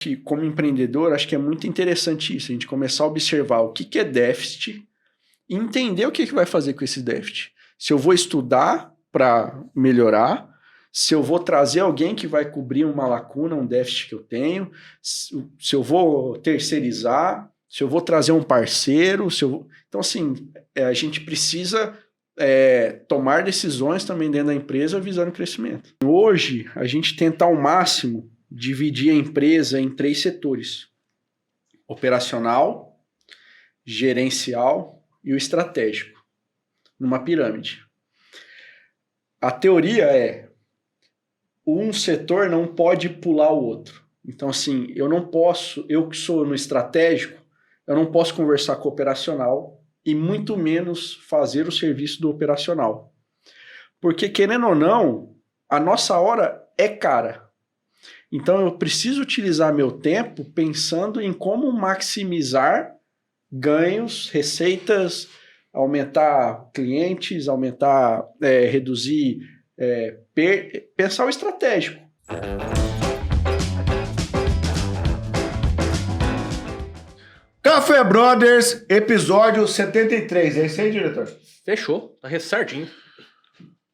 que, como empreendedor, acho que é muito interessante isso, a gente começar a observar o que é déficit e entender o que vai fazer com esse déficit. Se eu vou estudar para melhorar, se eu vou trazer alguém que vai cobrir uma lacuna, um déficit que eu tenho, se eu vou terceirizar, se eu vou trazer um parceiro, Então, assim, a gente precisa tomar decisões também dentro da empresa visando o crescimento. Hoje, a gente tenta ao máximo dividir a empresa em 3 setores: operacional, gerencial e o estratégico, numa pirâmide. A teoria é: um setor não pode pular o outro. Então, assim, eu que sou no estratégico, eu não posso conversar com o operacional e muito menos fazer o serviço do operacional. Porque, querendo ou não, a nossa hora é cara. Então, eu preciso utilizar meu tempo pensando em como maximizar ganhos, receitas, aumentar clientes, reduzir, pensar o estratégico. Café Brothers, episódio 73. É isso aí, diretor? Fechou, tá certinho.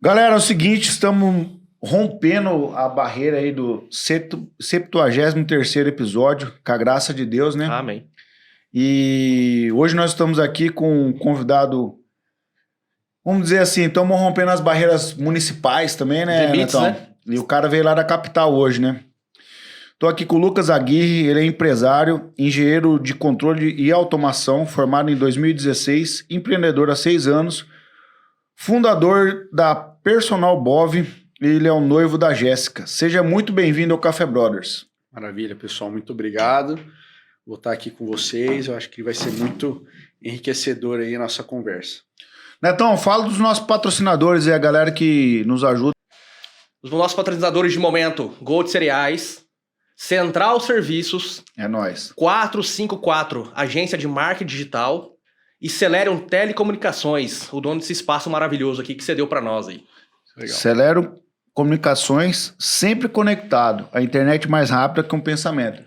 Galera, é o seguinte, estamos rompendo a barreira aí do 73º episódio, com a graça de Deus, né? Amém. E hoje nós estamos aqui com um convidado, vamos dizer assim, estamos rompendo as barreiras municipais também, né, Limites, Netão? né? E o cara veio lá da capital hoje, né? Estou aqui com o Lucas Aguirre, ele é empresário, engenheiro de controle e automação, formado em 2016, empreendedor há 6 anos, fundador da Personal Bov, e ele é o noivo da Jéssica. Seja muito bem-vindo ao Café Brothers. Maravilha, pessoal, muito obrigado. Vou estar aqui com vocês, eu acho que vai ser muito enriquecedor aí a nossa conversa. Netão, fala dos nossos patrocinadores e a galera que nos ajuda. Os nossos patrocinadores de momento: Gold Cereais, Central Serviços, É nóis. 454, Agência de Marketing Digital, e Celerium Telecomunicações, o dono desse espaço maravilhoso aqui que você deu pra nós aí. Legal. Celero Comunicações, sempre conectado. A internet mais rápida que um pensamento.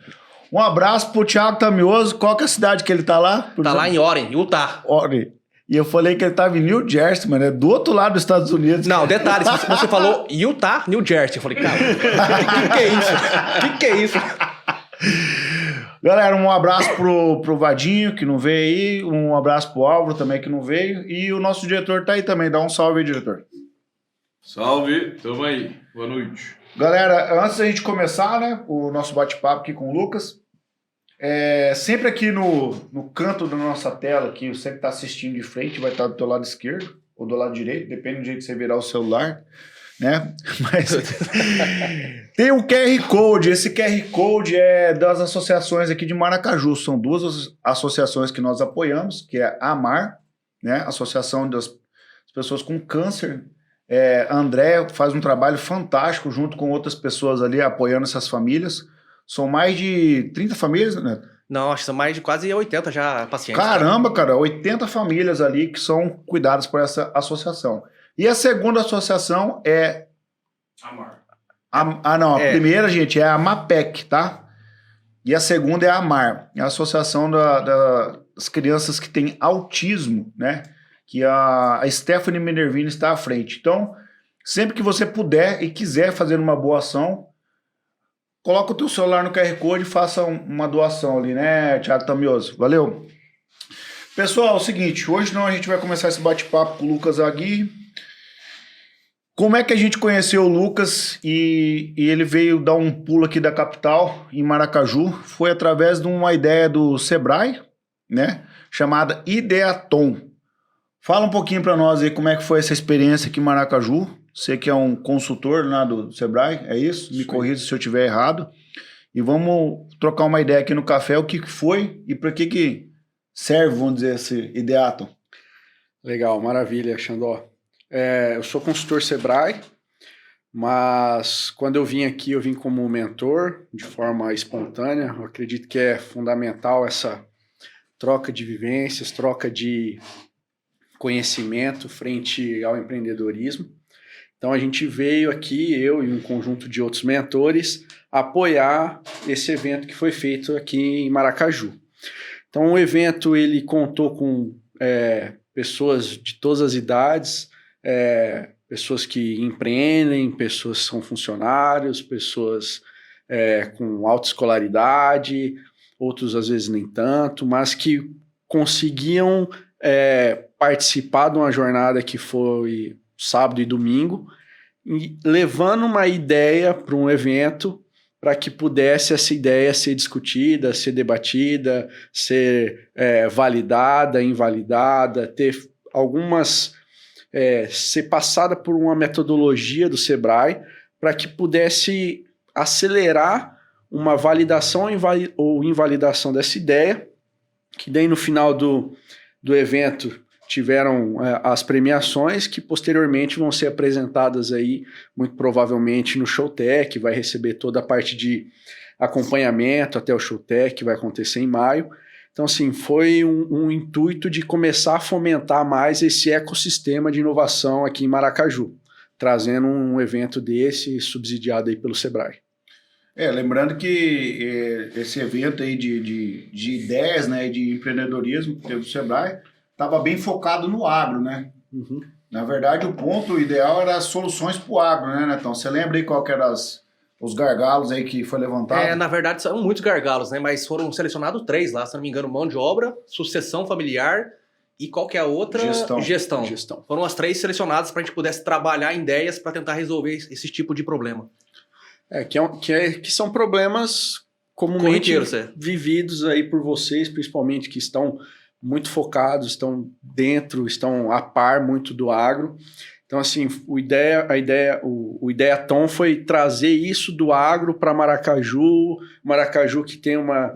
Um abraço pro Thiago Tamioso. Qual que é a cidade que ele tá lá? Tá lá em Oren, Utah. Oregon. E eu falei que ele tava em New Jersey, mano. É do outro lado dos Estados Unidos. Não, detalhe, você falou Utah, New Jersey. Eu falei, cara, que é isso? Que é isso? Galera, um abraço pro Vadinho, que não veio aí. Um abraço pro Álvaro também, que não veio. E o nosso diretor tá aí também. Dá um salve aí, diretor. Salve, tamo aí. Boa noite. Galera, antes da gente começar, né, o nosso bate-papo aqui com o Lucas, sempre aqui no canto da nossa tela, aqui, você que está assistindo de frente, vai estar do teu lado esquerdo ou do lado direito, depende do jeito que você virar o celular, né? Mas tem um QR Code. Esse QR Code é das associações aqui de Maracaju. São 2 associações que nós apoiamos, que é a AMAR, né, Associação das Pessoas com Câncer. André faz um trabalho fantástico junto com outras pessoas ali apoiando essas famílias. São mais de 30 famílias, né? Não, acho que são mais de quase 80 já pacientes. Caramba, cara, 80 famílias ali que são cuidadas por essa associação. E a segunda associação é... Amar. A primeira, gente, é a MAPEC, tá? E a segunda é a AMAR, é a Associação das Crianças que têm Autismo, né? Que a Stephanie Minervini está à frente. Então, sempre que você puder e quiser fazer uma boa ação, coloca o teu celular no QR Code e faça uma doação ali, né, Thiago Tamioso? Valeu! Pessoal, é o seguinte, hoje a gente vai começar esse bate-papo com o Lucas Aguirre. Como é que a gente conheceu o Lucas e ele veio dar um pulo aqui da capital, em Maracaju? Foi através de uma ideia do Sebrae, né, chamada Ideaton. Fala um pouquinho para nós aí como é que foi essa experiência aqui em Maracaju. Você que é um consultor lá do Sebrae, é isso? Me corrija se eu estiver errado. E vamos trocar uma ideia aqui no café, o que foi e para que serve, vamos dizer, esse Ideaton. Legal, maravilha, Xandó. Eu sou consultor Sebrae, mas quando eu vim aqui, eu vim como mentor, de forma espontânea. Eu acredito que é fundamental essa troca de vivências, troca de conhecimento frente ao empreendedorismo. Então a gente veio aqui, eu e um conjunto de outros mentores, apoiar esse evento que foi feito aqui em Maracaju. Então o evento ele contou com pessoas de todas as idades, pessoas que empreendem, pessoas que são funcionários, pessoas com alta escolaridade, outros às vezes nem tanto, mas que conseguiam participar de uma jornada que foi sábado e domingo, e levando uma ideia para um evento para que pudesse essa ideia ser discutida, ser debatida, ser validada, invalidada, ter algumas... ser passada por uma metodologia do Sebrae para que pudesse acelerar uma validação ou invalidação dessa ideia, que daí no final do evento tiveram as premiações que posteriormente vão ser apresentadas aí, muito provavelmente no Showtech, vai receber toda a parte de acompanhamento até o Showtech, que vai acontecer em maio. Então, assim, foi um intuito de começar a fomentar mais esse ecossistema de inovação aqui em Maracaju, trazendo um evento desse subsidiado aí pelo Sebrae. Lembrando que esse evento aí de ideias, né, de empreendedorismo que teve o Sebrae, estava bem focado no agro, né? Uhum. Na verdade, o ponto ideal era as soluções para o agro, né, Netão? Você lembra aí qual que eram os gargalos aí que foi levantado? Na verdade, são muitos gargalos, né? Mas foram selecionados 3 lá, se não me engano, mão de obra, sucessão familiar e qual que é a outra? Gestão. Foram as 3 selecionadas para a gente pudesse trabalhar em ideias para tentar resolver esse tipo de problema. Que são problemas comumente vividos aí por vocês, principalmente que estão muito focados, estão dentro, estão a par muito do agro. Então, assim, o Ideiathon foi trazer isso do agro para Maracaju que tem uma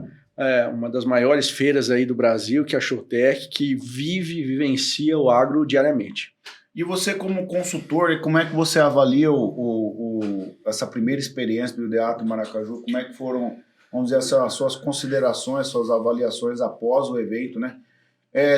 das maiores feiras aí do Brasil, que é a Showtech, que vivencia o agro diariamente. E você, como consultor, como é que você avalia essa primeira experiência do Ideiathon Maracaju? Como é que foram, vamos dizer, as suas considerações, suas avaliações após o evento, né?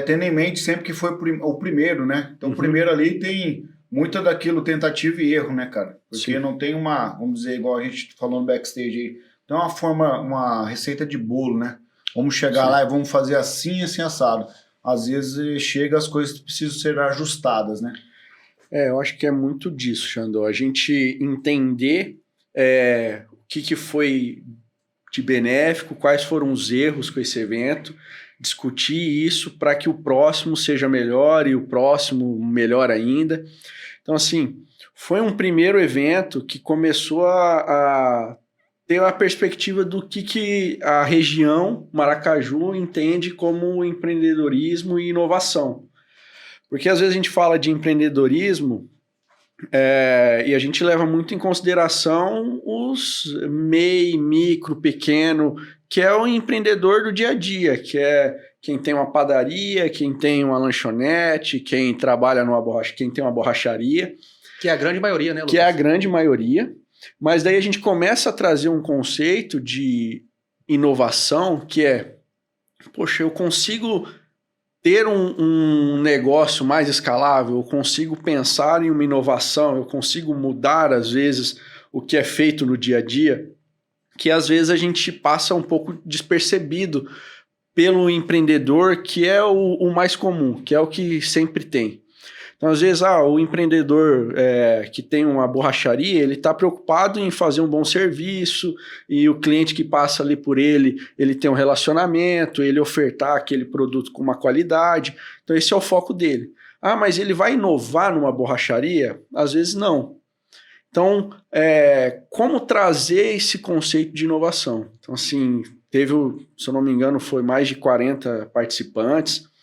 Tendo em mente sempre que foi o primeiro, né? Então, o primeiro ali tem muito daquilo tentativa e erro, né, cara? Porque Sim. Não tem vamos dizer, igual a gente falou no backstage aí, tem uma receita de bolo, né? Vamos chegar Sim. lá e vamos fazer assim, assim, assado. Às vezes chega as coisas que precisam ser ajustadas, né? Eu acho que é muito disso, Xandó. A gente entender o que foi de benéfico, quais foram os erros com esse evento, discutir isso para que o próximo seja melhor e o próximo melhor ainda. Então, assim, foi um primeiro evento que começou a ter a perspectiva do que a região Maracaju entende como empreendedorismo e inovação. Porque às vezes a gente fala de empreendedorismo e a gente leva muito em consideração os MEI, micro, pequeno, que é o empreendedor do dia a dia, que é quem tem uma padaria, quem tem uma lanchonete, quem trabalha quem tem uma borracharia. Que é a grande maioria, né, Lucas? Que é a grande maioria. Mas daí a gente começa a trazer um conceito de inovação que é, poxa, eu consigo ter um negócio mais escalável, eu consigo pensar em uma inovação, eu consigo mudar, às vezes, o que é feito no dia a dia, que às vezes a gente passa um pouco despercebido pelo empreendedor, que é o mais comum, que é o que sempre tem. Então, às vezes, o empreendedor que tem uma borracharia, ele está preocupado em fazer um bom serviço e o cliente que passa ali por ele tem um relacionamento, ele ofertar aquele produto com uma qualidade. Então, esse é o foco dele. Mas ele vai inovar numa borracharia? Às vezes, não. Então, como trazer esse conceito de inovação? Então, assim, teve, se eu não me engano, foi mais de 40 participantes.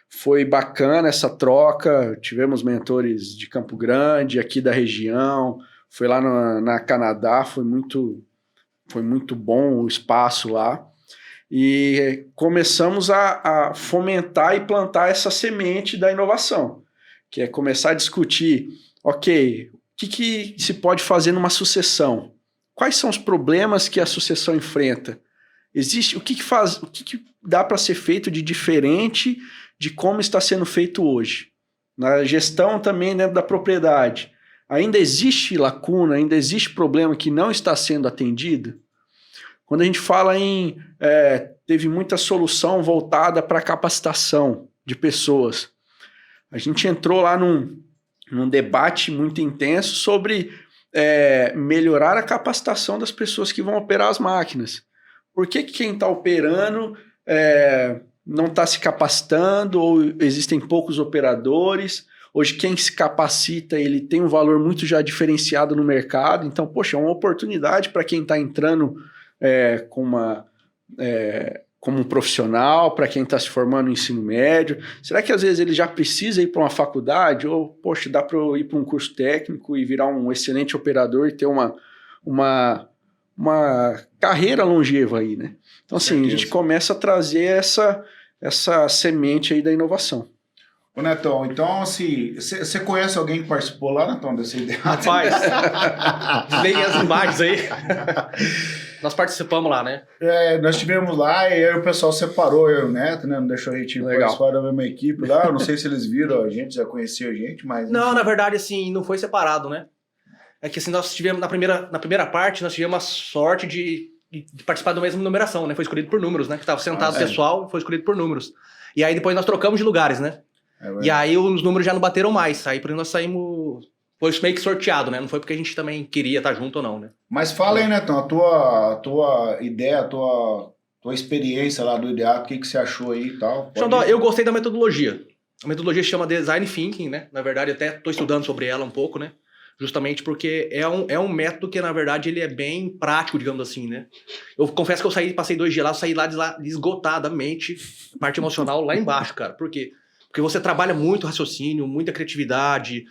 Foi bacana essa troca, tivemos mentores de Campo Grande, aqui da região, foi lá na Canadá, foi muito bom o espaço lá. E começamos a fomentar e plantar essa semente da inovação, que é começar a discutir, ok, o que se pode fazer numa sucessão? Quais são os problemas que a sucessão enfrenta? O que dá para ser feito de diferente de como está sendo feito hoje? Na gestão também dentro da propriedade. ainda existe lacuna, ainda existe problema que não está sendo atendido? Quando a gente fala em... teve muita solução voltada para capacitação de pessoas. A gente entrou lá num debate muito intenso sobre melhorar a capacitação das pessoas que vão operar as máquinas. Por que quem está operando não está se capacitando ou existem poucos operadores? Hoje quem se capacita, ele tem um valor muito já diferenciado no mercado. Então, poxa, é uma oportunidade para quem está entrando como um profissional, para quem está se formando no ensino médio. Será que às vezes ele já precisa ir para uma faculdade? Ou, poxa, dá para eu ir para um curso técnico e virar um excelente operador e ter uma carreira longeva aí, né? Então, assim, a gente começa a trazer essa semente aí da inovação. Ô, Netão, então, assim, você conhece alguém que participou lá, Netão, dessa ideia? Rapaz, leia as imagens aí. Nós participamos lá, né? Nós estivemos lá e aí o pessoal separou eu e o Neto, né? Não deixou a gente participar da mesma equipe lá. Eu não sei se eles viram a gente, já conheciam a gente, mas... Não, na verdade, assim, não foi separado, né? É que assim, nós tivemos, na primeira parte, nós tivemos a sorte de participar da mesma numeração, né? Foi escolhido por números, né? Que estava sentado o pessoal, foi escolhido por números. E aí depois nós trocamos de lugares, né? E aí os números já não bateram mais. Aí por isso nós saímos... Foi meio que sorteado, né? Não foi porque a gente também queria estar junto ou não, né? Mas fala aí, Netão, a tua ideia, a tua experiência lá do Ideato, o que você achou aí e tal? Xandó, eu gostei da metodologia. A metodologia se chama Design Thinking, né? Na verdade, até estou estudando sobre ela um pouco, né? Justamente porque é um método que, na verdade, ele é bem prático, digamos assim, né? Eu confesso que eu passei 2 dias lá, saí lá esgotadamente, parte emocional lá embaixo, cara. Por quê? Porque você trabalha muito raciocínio, muita criatividade,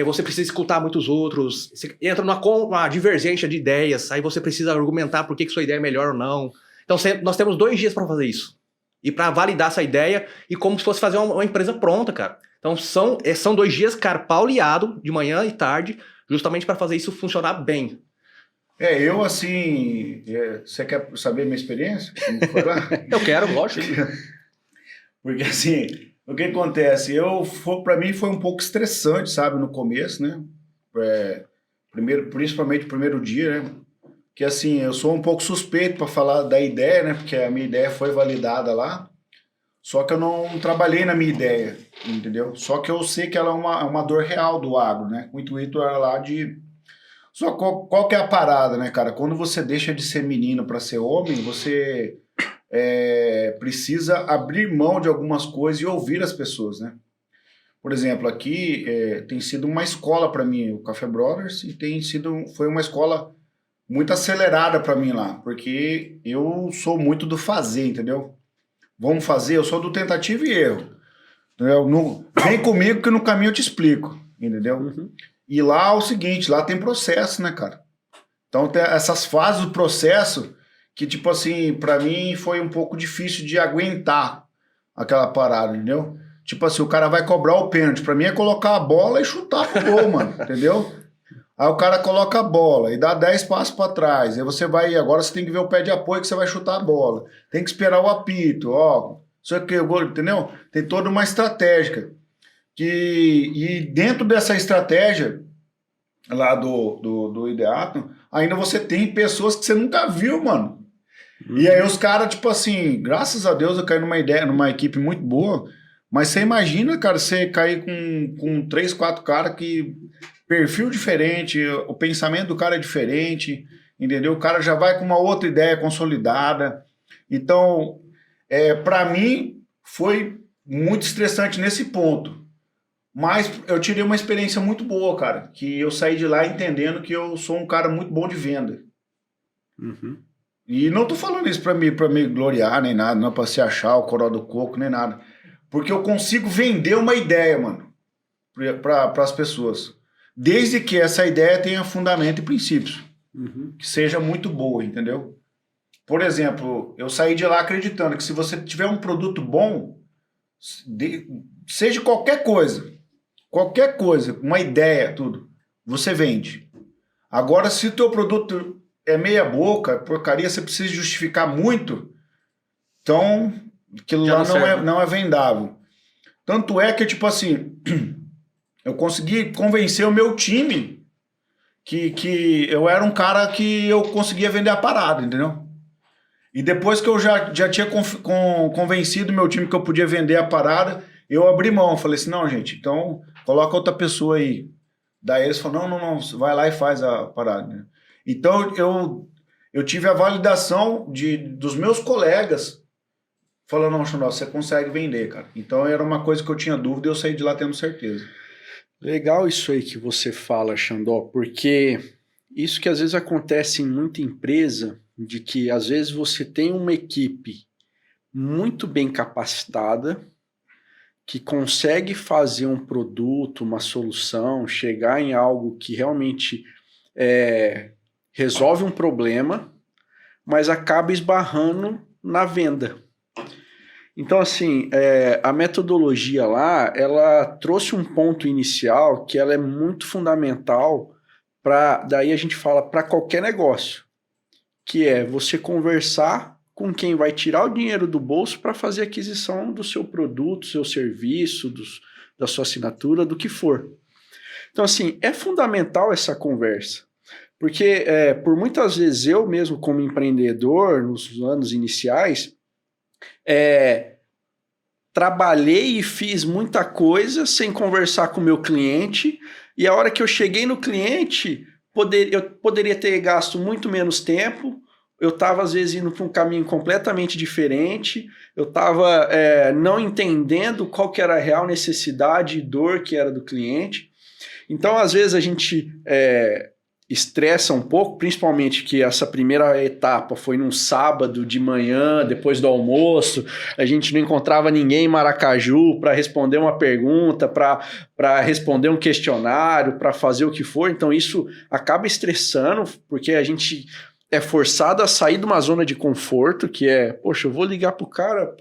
você precisa escutar muitos outros, você entra numa divergência de ideias, aí você precisa argumentar por que sua ideia é melhor ou não. Então, nós temos 2 dias para fazer isso. E para validar essa ideia, e como se fosse fazer uma empresa pronta, cara. Então, são 2 dias, cara, pauleado, de manhã e tarde, justamente para fazer isso funcionar bem. Eu, assim... Você quer saber minha experiência? Foi lá? Eu quero, lógico. Porque, assim, o que acontece? Para mim foi um pouco estressante, sabe, no começo, né? Principalmente o primeiro dia, né? Que, assim, eu sou um pouco suspeito para falar da ideia, né? Porque a minha ideia foi validada lá. Só que eu não trabalhei na minha ideia, entendeu? Só que eu sei que ela é uma dor real do agro, né? O intuito era lá de... Só qual que é a parada, né, cara? Quando você deixa de ser menino para ser homem, você precisa abrir mão de algumas coisas e ouvir as pessoas, né? Por exemplo, aqui tem sido uma escola para mim, o Café Brothers, e foi uma escola muito acelerada para mim lá, porque eu sou muito do fazer, entendeu? Vamos fazer, eu sou do tentativa e erro. Entendeu? Vem comigo que no caminho eu te explico, entendeu? Uhum. E lá é o seguinte, lá tem processo, né, cara? Então tem essas fases do processo que, tipo assim, pra mim foi um pouco difícil de aguentar aquela parada, entendeu? Tipo assim, o cara vai cobrar o pênalti. Pra mim é colocar a bola e chutar pro gol, mano, entendeu? Aí o cara coloca a bola e dá 10 passos para trás. Aí agora você tem que ver o pé de apoio que você vai chutar a bola. Tem que esperar o apito, ó. Isso aqui, entendeu? Tem toda uma estratégia. E dentro dessa estratégia lá do Ideato, ainda você tem pessoas que você nunca viu, mano. E aí os caras, tipo assim, graças a Deus eu caí numa equipe muito boa. Mas você imagina, cara, você cair com 3, 4 caras que... Perfil diferente, o pensamento do cara é diferente, entendeu? O cara já vai com uma outra ideia consolidada. Então, para mim, foi muito estressante nesse ponto. Mas eu tirei uma experiência muito boa, cara. Que eu saí de lá entendendo que eu sou um cara muito bom de venda. Uhum. E não tô falando isso para me gloriar, nem nada. Não é para se achar o coroa do coco, nem nada. Porque eu consigo vender uma ideia, mano, para as pessoas. Desde que essa ideia tenha fundamento e princípios. Uhum. Que seja muito boa, entendeu? Por exemplo, eu saí de lá acreditando que se você tiver um produto bom, seja qualquer coisa, uma ideia, tudo, você vende. Agora, se o teu produto é meia boca, porcaria, você precisa justificar muito, então aquilo lá não é vendável. Tanto é que, tipo assim... Eu consegui convencer o meu time que eu era um cara que eu conseguia vender a parada, entendeu? E depois que eu já tinha convencido meu time que eu podia vender a parada, eu abri mão. Falei assim, não, gente, então coloca outra pessoa aí. Daí eles falaram, não, vai lá e faz a parada. Então eu tive a validação dos meus colegas falando, não, Xandó, você consegue vender, cara. Então era uma coisa que eu tinha dúvida e eu saí de lá tendo certeza. Legal isso aí que você fala, Xandó, porque isso que às vezes acontece em muita empresa, de que às vezes você tem uma equipe muito bem capacitada, que consegue fazer um produto, uma solução, chegar em algo que realmente resolve um problema, mas acaba esbarrando na venda. Então, assim, a metodologia lá, ela trouxe um ponto inicial que ela é muito fundamental daí a gente fala para qualquer negócio, que é você conversar com quem vai tirar o dinheiro do bolso para fazer a aquisição do seu produto, do seu serviço, da sua assinatura, do que for. Então, assim, é fundamental essa conversa, porque por muitas vezes eu mesmo como empreendedor, nos anos iniciais, trabalhei e fiz muita coisa sem conversar com o meu cliente, e a hora que eu cheguei no cliente, eu poderia ter gasto muito menos tempo, eu estava às vezes indo para um caminho completamente diferente, eu estava não entendendo qual que era a real necessidade e dor que era do cliente. Então, às vezes a gente estressa um pouco, principalmente que essa primeira etapa foi num sábado de manhã, depois do almoço, a gente não encontrava ninguém em Maracaju para responder uma pergunta, para responder um questionário, para fazer o que for. Então isso acaba estressando, porque a gente é forçado a sair de uma zona de conforto, que poxa, eu vou ligar pro cara,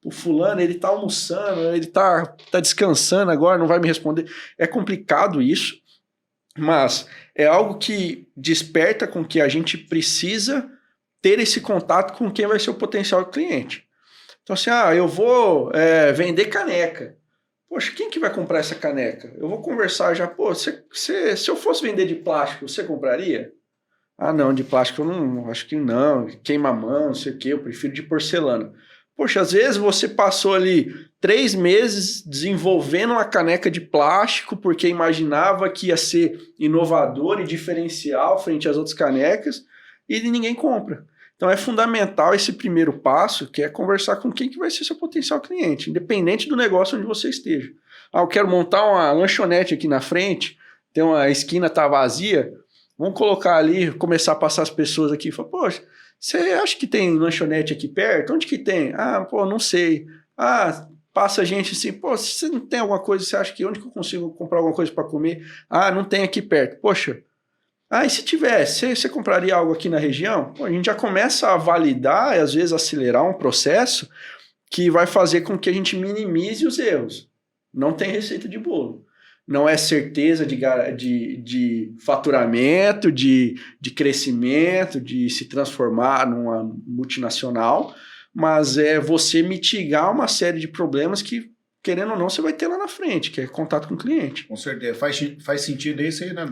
o fulano, ele tá almoçando, ele tá descansando agora, não vai me responder. É complicado isso, mas é algo que desperta com que a gente precisa ter esse contato com quem vai ser o potencial cliente. Então assim, eu vou vender caneca. Poxa, quem que vai comprar essa caneca? Eu vou conversar já, se eu fosse vender de plástico, você compraria? Ah, não, de plástico eu não, acho que não, queima a mão, não sei o quê, eu prefiro de porcelana. Poxa, às vezes você passou ali 3 meses desenvolvendo uma caneca de plástico porque imaginava que ia ser inovador e diferencial frente às outras canecas e ninguém compra. Então é fundamental esse primeiro passo, que é conversar com quem que vai ser seu potencial cliente, independente do negócio onde você esteja. Eu quero montar uma lanchonete aqui na frente, tem uma esquina tá vazia, vamos colocar ali, começar a passar as pessoas aqui e falar, poxa, você acha que tem lanchonete aqui perto? Onde que tem? Não sei. Passa gente assim, você não tem alguma coisa, você acha que onde que eu consigo comprar alguma coisa para comer? Não tem aqui perto. Poxa, e se tivesse, você compraria algo aqui na região? A gente já começa a validar e às vezes acelerar um processo que vai fazer com que a gente minimize os erros. Não tem receita de bolo. Não é certeza de faturamento, de crescimento, de se transformar numa multinacional, mas é você mitigar uma série de problemas que, querendo ou não, você vai ter lá na frente, que é contato com o cliente. Com certeza. Faz sentido isso aí, né?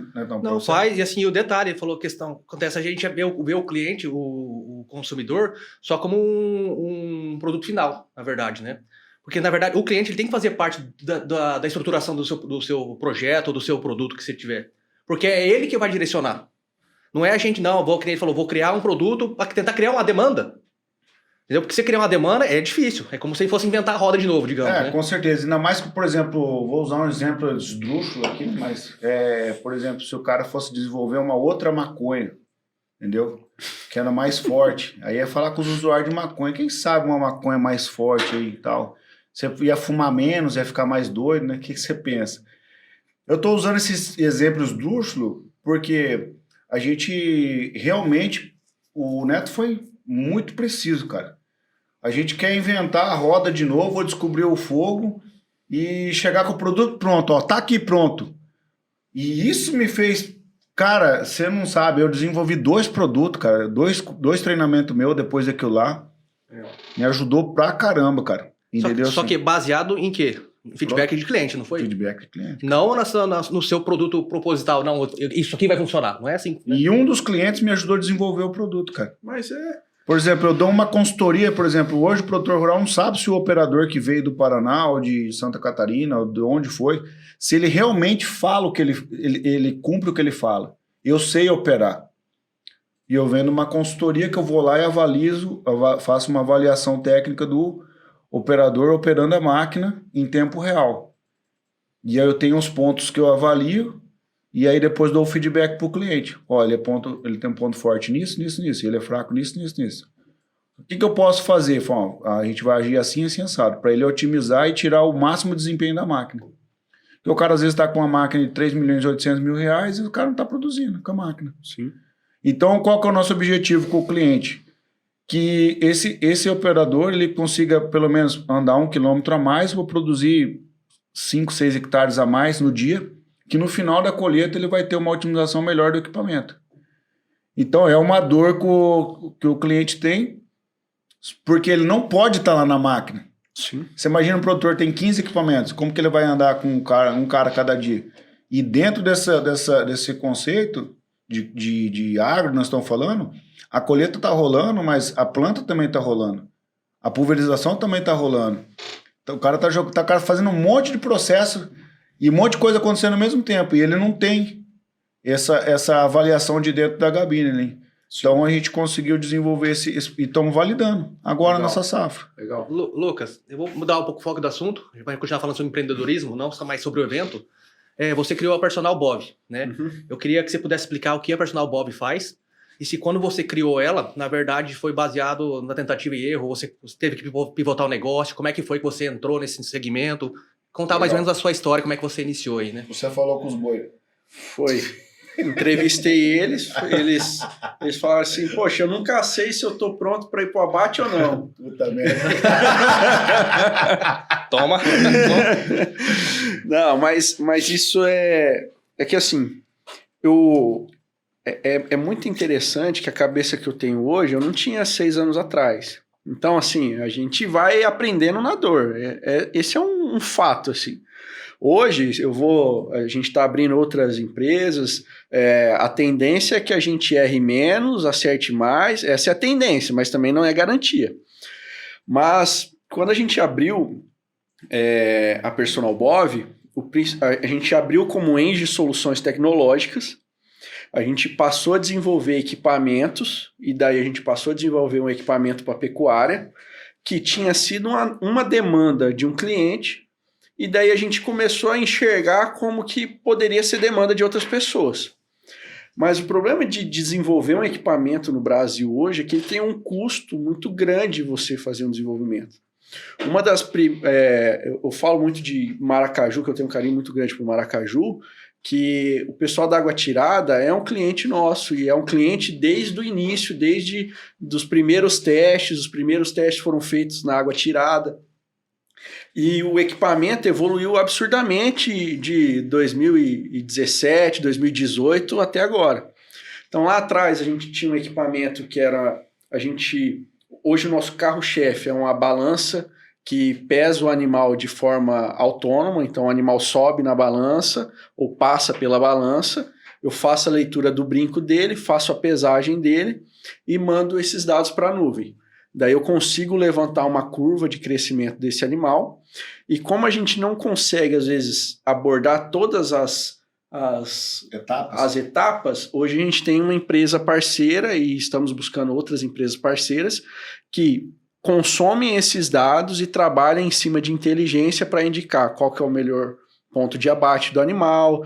Não, faz. E assim, o detalhe, ele falou a questão, acontece, a gente vê o cliente, o consumidor, só como um produto final, na verdade, né? Porque, na verdade, o cliente ele tem que fazer parte da estruturação do seu projeto ou do seu produto que você tiver. Porque é ele que vai direcionar. Não é a gente, não. Ele falou, vou criar um produto para tentar criar uma demanda. Entendeu? Porque você criar uma demanda é difícil. É como se fosse inventar a roda de novo, digamos. Né? Com certeza. Ainda mais que, por exemplo, vou usar um exemplo esdrúxulo aqui, mas, por exemplo, se o cara fosse desenvolver uma outra maconha, entendeu? Que era mais forte. Aí ia falar com os usuários de maconha. Quem sabe uma maconha mais forte aí e tal. Você ia fumar menos, ia ficar mais doido, né? O que você pensa? Eu estou usando esses exemplos esdrúxulos porque a gente realmente... O Neto foi muito preciso, cara. A gente quer inventar a roda de novo, ou descobrir o fogo e chegar com o produto pronto. Tá aqui pronto. E isso me fez... Cara, você não sabe, eu desenvolvi 2 produtos, cara. 2 treinamentos meus depois daquilo lá. Me ajudou pra caramba, cara. Entendeu? Só que baseado em quê? Feedback de cliente, não foi? Feedback de cliente. Não no seu produto proposital, não, isso aqui vai funcionar, não é assim? Né? E um dos clientes me ajudou a desenvolver o produto, cara. Mas Por exemplo, eu dou uma consultoria, por exemplo, hoje o produtor rural não sabe se o operador que veio do Paraná ou de Santa Catarina, ou de onde foi, se ele realmente fala o que ele cumpre o que ele fala. Eu sei operar. E eu vendo uma consultoria que eu vou lá e faço uma avaliação técnica do operador operando a máquina em tempo real. E aí eu tenho os pontos que eu avalio e aí depois dou o feedback para o cliente. Olha, ele tem um ponto forte nisso, nisso, nisso. Ele é fraco nisso, nisso, nisso. O que eu posso fazer? A gente vai agir assim, assim, assado, para ele otimizar e tirar o máximo desempenho da máquina. Porque o cara às vezes está com uma máquina de 3.800.000 reais e o cara não está produzindo com a máquina. Sim. Então, qual que é o nosso objetivo com o cliente? Que esse operador ele consiga pelo menos andar 1 quilômetro a mais para produzir 5, 6 hectares a mais no dia, que no final da colheita ele vai ter uma otimização melhor do equipamento. Então é uma dor que o cliente tem, porque ele não pode estar lá na máquina. Sim. Você imagina um produtor tem 15 equipamentos, como que ele vai andar com um cara cada dia? E dentro desse conceito de agro, nós estamos falando, a colheita está rolando, mas a planta também está rolando. A pulverização também está rolando. Então o cara tá fazendo um monte de processo e um monte de coisa acontecendo ao mesmo tempo. E ele não tem essa avaliação de dentro da gabine, né? Então a gente conseguiu desenvolver e estamos validando agora a nossa safra. Legal. Lucas, eu vou mudar um pouco o foco do assunto. A gente vai continuar falando sobre empreendedorismo, não só mais sobre o evento. Você criou a Personal Bob, né? Uhum. Eu queria que você pudesse explicar o que a Personal Bob faz e se quando você criou ela, na verdade, foi baseado na tentativa e erro, você teve que pivotar o negócio, como é que foi que você entrou nesse segmento? Contar mais ou menos a sua história, como é que você iniciou aí, né? Você falou com os boi. Foi. Entrevistei eles falaram assim, poxa, eu nunca sei se eu tô pronto para ir pro abate ou não. Puta merda. Toma. Não, mas isso é que assim, é muito interessante que a cabeça que eu tenho hoje, eu não tinha 6 anos atrás. Então, assim, a gente vai aprendendo na dor. Esse é um fato, assim. Hoje, a gente está abrindo outras empresas, a tendência é que a gente erre menos, acerte mais, essa é a tendência, mas também não é garantia. Mas, quando a gente abriu a Personal Bob, a gente abriu como Engie Soluções Tecnológicas, a gente passou a desenvolver equipamentos, e daí a gente passou a desenvolver um equipamento para pecuária, que tinha sido uma demanda de um cliente, e daí a gente começou a enxergar como que poderia ser demanda de outras pessoas. Mas o problema de desenvolver um equipamento no Brasil hoje é que ele tem um custo muito grande você fazer um desenvolvimento. Eu falo muito de Maracaju, que eu tenho um carinho muito grande por Maracaju, que o pessoal da Água Tirada é um cliente nosso, e é um cliente desde o início, desde dos primeiros testes. Os primeiros testes foram feitos na Água Tirada. E o equipamento evoluiu absurdamente de 2017, 2018 até agora. Então lá atrás a gente tinha um equipamento que era... Hoje o nosso carro-chefe é uma balança que pesa o animal de forma autônoma, então o animal sobe na balança ou passa pela balança, eu faço a leitura do brinco dele, faço a pesagem dele e mando esses dados para a nuvem. Daí eu consigo levantar uma curva de crescimento desse animal, e como a gente não consegue, às vezes, abordar todas as etapas, hoje a gente tem uma empresa parceira, e estamos buscando outras empresas parceiras, que consomem esses dados e trabalham em cima de inteligência para indicar qual que é o melhor ponto de abate do animal,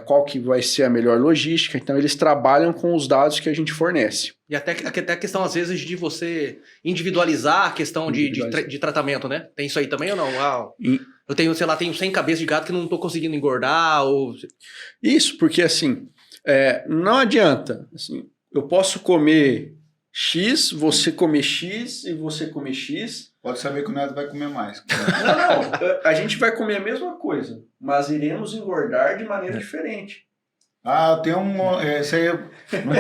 qual que vai ser a melhor logística. Então eles trabalham com os dados que a gente fornece. E até a questão, às vezes, de você individualizar a questão de tratamento, né? Tem isso aí também ou não? Eu tenho, sei lá, 100 cabeças de gato que não estou conseguindo engordar, ou... Isso, porque assim, não adianta. Assim, eu posso comer X, você comer X e você comer X. Pode saber que o Neto vai comer mais. Não, a gente vai comer a mesma coisa, mas iremos engordar de maneira diferente. Tem esse aí não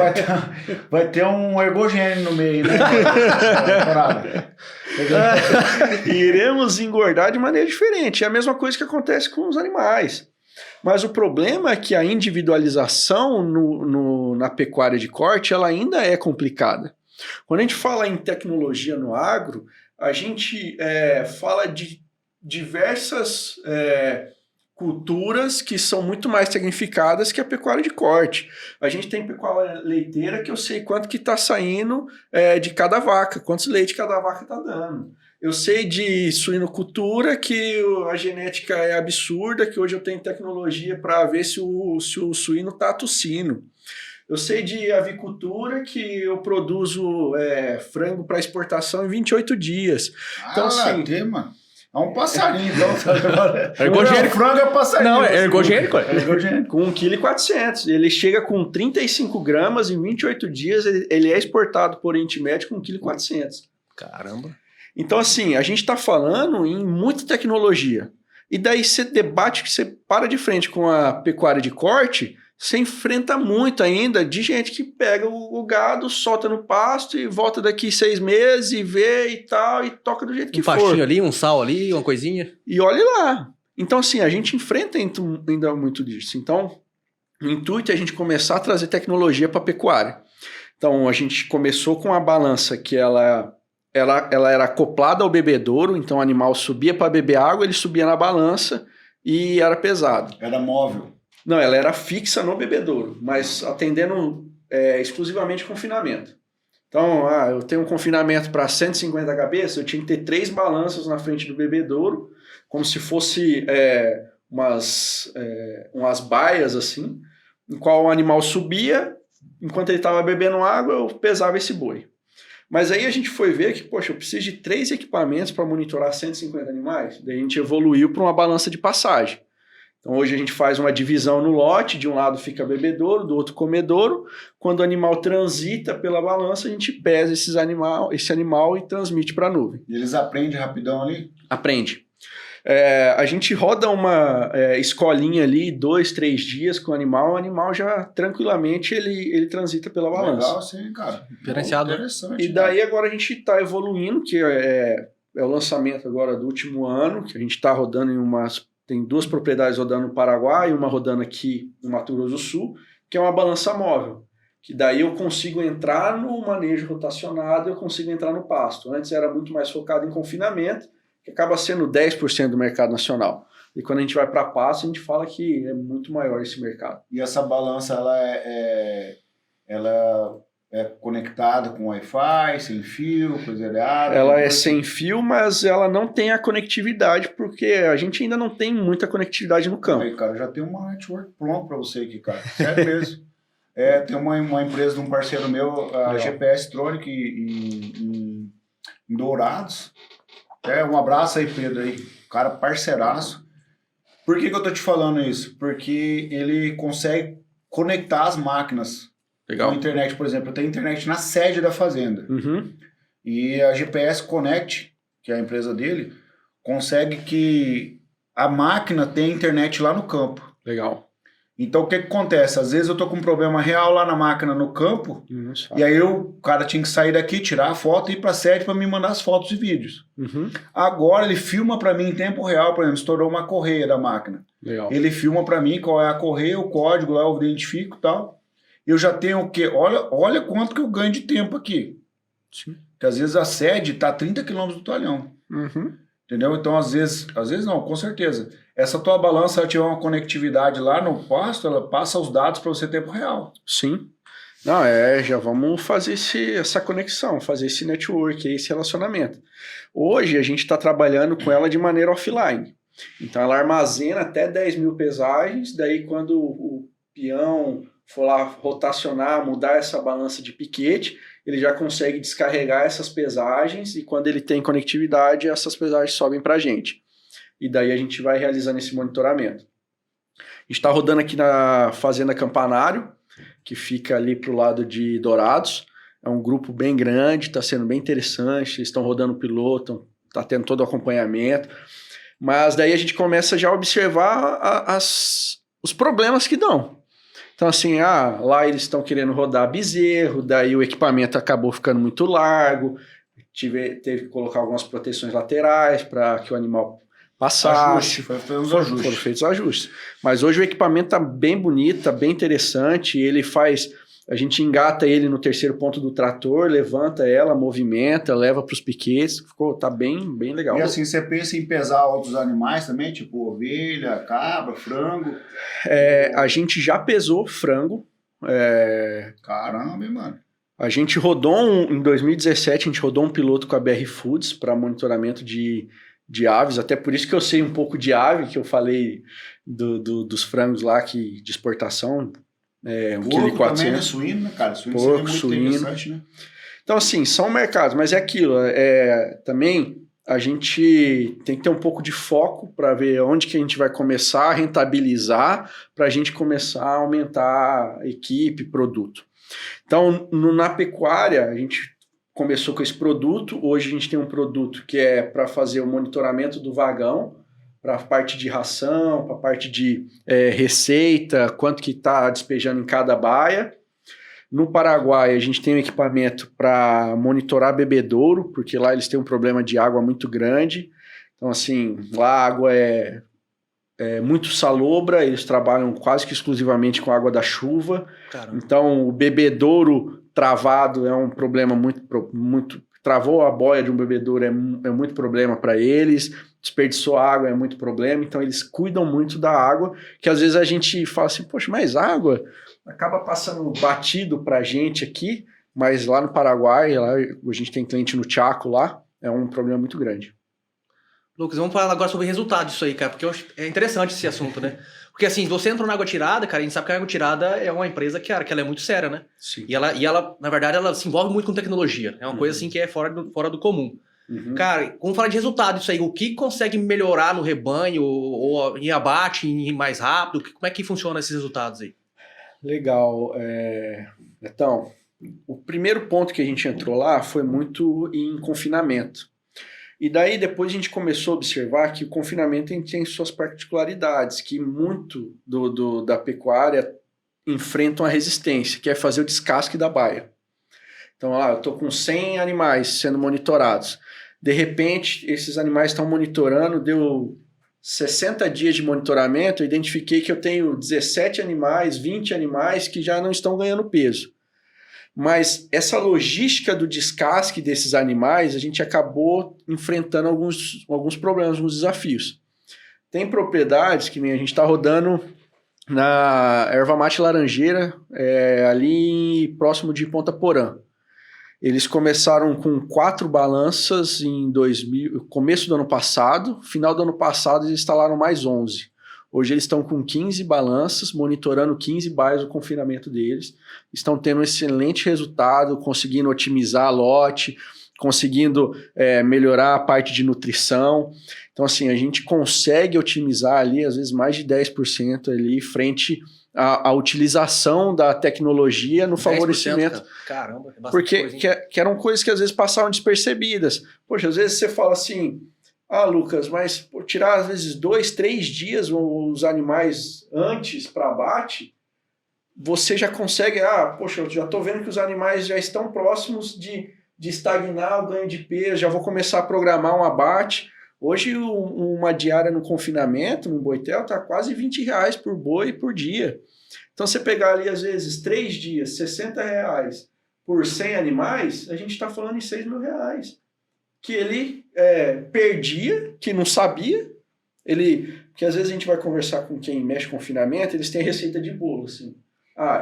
vai ter um ergogênio no meio, né? Iremos engordar de maneira diferente. É a mesma coisa que acontece com os animais. Mas o problema é que a individualização na pecuária de corte ela ainda é complicada. Quando a gente fala em tecnologia no agro, a gente fala de diversas culturas que são muito mais tecnificadas que a pecuária de corte. A gente tem pecuária leiteira que eu sei quanto que está saindo de cada vaca, quantos leite cada vaca está dando. Eu sei de suinocultura que a genética é absurda, que hoje eu tenho tecnologia para ver se o suíno está tossindo. Eu sei de avicultura que eu produzo frango para exportação em 28 dias. Então, assim, mano. É um passarinho, então. Ergogênico. Frango é passarinho. Não, é ergogênico. Com 1,4 kg. Ele chega com 35 gramas em 28 dias, ele é exportado por Oriente Médio com 1,4 kg. Caramba. Então, assim, a gente está falando em muita tecnologia. E daí você debate, você para de frente com a pecuária de corte, você enfrenta muito ainda de gente que pega o gado, solta no pasto e volta daqui 6 meses e vê e tal, e toca do jeito que for. Um pastinho ali, um sal ali, uma coisinha. E olhe lá. Então, assim, a gente enfrenta ainda muito disso. Então, o intuito é a gente começar a trazer tecnologia para a pecuária. Então, a gente começou com a balança que ela era acoplada ao bebedouro, então o animal subia para beber água, ele subia na balança e era pesado. Era móvel. Não, ela era fixa no bebedouro, mas atendendo exclusivamente confinamento. Então, eu tenho um confinamento para 150 cabeças, eu tinha que ter 3 balanças na frente do bebedouro, como se fosse umas baias assim, em qual o animal subia, enquanto ele estava bebendo água, eu pesava esse boi. Mas aí a gente foi ver que, poxa, eu preciso de 3 equipamentos para monitorar 150 animais. Daí a gente evoluiu para uma balança de passagem. Então hoje a gente faz uma divisão no lote, de um lado fica bebedouro, do outro comedouro. Quando o animal transita pela balança, a gente pesa esse animal e transmite para a nuvem. E eles aprendem rapidão ali? Aprende. A gente roda uma escolinha ali, 2, 3 dias com o animal já tranquilamente ele transita pela balança. Legal, sim, cara. Diferenciado. Interessante. E daí agora a gente está evoluindo, que é o lançamento agora do último ano, que a gente está rodando tem 2 propriedades rodando no Paraguai e uma rodando aqui no Mato Grosso do Sul, que é uma balança móvel. Que daí eu consigo entrar no manejo rotacionado, eu consigo entrar no pasto. Antes era muito mais focado em confinamento, que acaba sendo 10% do mercado nacional. E quando a gente vai para pasto, a gente fala que é muito maior esse mercado. E essa balança, ela é conectada com Wi-Fi, sem fio, coisa errada? Ela é sem fio, mas ela não tem a conectividade, porque a gente ainda não tem muita conectividade no campo. Aí, cara, já tem uma network pronto para você aqui, cara. Sério mesmo. Tem uma empresa de um parceiro meu, a GPS Tronic, em Dourados. Um abraço aí, Pedro, aí. Cara, parceiraço. Por que eu tô te falando isso? Porque ele consegue conectar as máquinas. Legal. Na internet, por exemplo. Eu tenho internet na sede da fazenda. Uhum. E a GPS Connect, que é a empresa dele, consegue que a máquina tenha internet lá no campo. Legal. Então, o que acontece? Às vezes eu tô com um problema real lá na máquina no campo, e aí o cara tinha que sair daqui, tirar a foto e ir pra sede para me mandar as fotos e vídeos. Uhum. Agora ele filma para mim em tempo real, por exemplo, estourou uma correia da máquina. Legal. Ele filma para mim qual é a correia, o código lá, eu identifico e tal. Eu já tenho o quê? Olha quanto que eu ganho de tempo aqui. Sim. Porque às vezes a sede tá a 30 km do talhão. Uhum. Entendeu? Então, às vezes não, com certeza. Essa tua balança, ela tiver uma conectividade lá no pasto, ela passa os dados para você em tempo real. Sim. Não, já vamos fazer essa conexão, fazer esse network, esse relacionamento. Hoje a gente está trabalhando com ela de maneira offline. Então ela armazena até 10 mil pesagens, daí quando o peão for lá rotacionar, mudar essa balança de piquete, ele já consegue descarregar essas pesagens e quando ele tem conectividade, essas pesagens sobem para a gente. E daí a gente vai realizando esse monitoramento. A gente está rodando aqui na Fazenda Campanário, que fica ali para o lado de Dourados. É um grupo bem grande, está sendo bem interessante, eles estão rodando piloto, está tendo todo o acompanhamento. Mas daí a gente começa já a observar os problemas que dão. Então assim, lá eles estão querendo rodar bezerro, daí o equipamento acabou ficando muito largo, teve que colocar algumas proteções laterais para que o animal passasse. Foram feitos ajustes. Mas hoje o equipamento está bem bonito, está bem interessante. Ele faz... A gente engata ele no terceiro ponto do trator, levanta ela, movimenta, leva para os piquetes. Tá bem, bem legal. E assim, você pensa em pesar outros animais também? Tipo ovelha, cabra, frango? A gente já pesou frango. Caramba, hein, mano? A gente rodou, em 2017, a gente rodou um piloto com a BR Foods para monitoramento de aves, até por isso que eu sei um pouco de ave, que eu falei dos frangos lá de exportação. Porco também, né? Suíno, né, cara? Suíno é muito interessante, né? Então, assim, são mercados, mas é aquilo. Também a gente tem que ter um pouco de foco para ver onde que a gente vai começar a rentabilizar para a gente começar a aumentar a equipe, produto. Então, na pecuária, a gente começou com esse produto. Hoje a gente tem um produto que é para fazer o monitoramento do vagão, para a parte de ração, para a parte de receita, quanto que está despejando em cada baia. No Paraguai, a gente tem um equipamento para monitorar bebedouro, porque lá eles têm um problema de água muito grande. Então, assim, lá a água é muito salobra, eles trabalham quase que exclusivamente com a água da chuva. Caramba. Então, o bebedouro travado é um problema muito... Travou a boia de um bebedouro é muito problema para eles, desperdiçou água é muito problema, então eles cuidam muito da água, que às vezes a gente fala assim, poxa, mas água acaba passando batido para a gente aqui, mas lá no Paraguai, lá a gente tem cliente no Chaco lá, é um problema muito grande. Lucas, vamos falar agora sobre o resultado disso aí, cara, porque é interessante esse assunto, né? Porque assim, você entrou na Água Tirada, cara, a gente sabe que a Água Tirada é uma empresa que ela é muito séria, né? Sim. E ela, na verdade, ela se envolve muito com tecnologia. É uma coisa assim que é fora do comum. Uhum. Cara, vamos falar de resultado disso aí. O que consegue melhorar no rebanho, ou em abate, em mais rápido? Como é que funciona esses resultados aí? Legal. Então, o primeiro ponto que a gente entrou lá foi muito em confinamento. E daí depois a gente começou a observar que o confinamento tem suas particularidades, que muito da pecuária enfrentam a resistência, que é fazer o descasque da baia. Então, eu estou com 100 animais sendo monitorados. De repente, esses animais estão monitorando, deu 60 dias de monitoramento, eu identifiquei que eu tenho 17 animais, 20 animais que já não estão ganhando peso. Mas essa logística do descasque desses animais, a gente acabou enfrentando alguns problemas, alguns desafios. Tem propriedades que nem a gente está rodando na erva mate laranjeira, ali próximo de Ponta Porã. Eles começaram com 4 balanças em começo do ano passado, final do ano passado eles instalaram mais 11. Hoje eles estão com 15 balanças, monitorando 15 baias do confinamento deles. Estão tendo um excelente resultado, conseguindo otimizar lote, conseguindo melhorar a parte de nutrição. Então, assim, a gente consegue otimizar ali, às vezes, mais de 10% ali, frente à utilização da tecnologia no favorecimento. Cara. Caramba, é bastante porque coisa, que eram coisas que, às vezes, passavam despercebidas. Poxa, às vezes você fala assim... Lucas, mas por tirar às vezes 2, 3 dias os animais antes para abate, você já consegue, poxa, eu já estou vendo que os animais já estão próximos de estagnar o ganho de peso, já vou começar a programar um abate. Hoje uma diária no confinamento, no Boitel, está quase R$20 por boi por dia. Então você pegar ali às vezes 3 dias, R$60 por 100 animais, a gente está falando em R$6 mil. Que ele perdia, que não sabia, que às vezes a gente vai conversar com quem mexe com confinamento, eles têm receita de bolo, assim,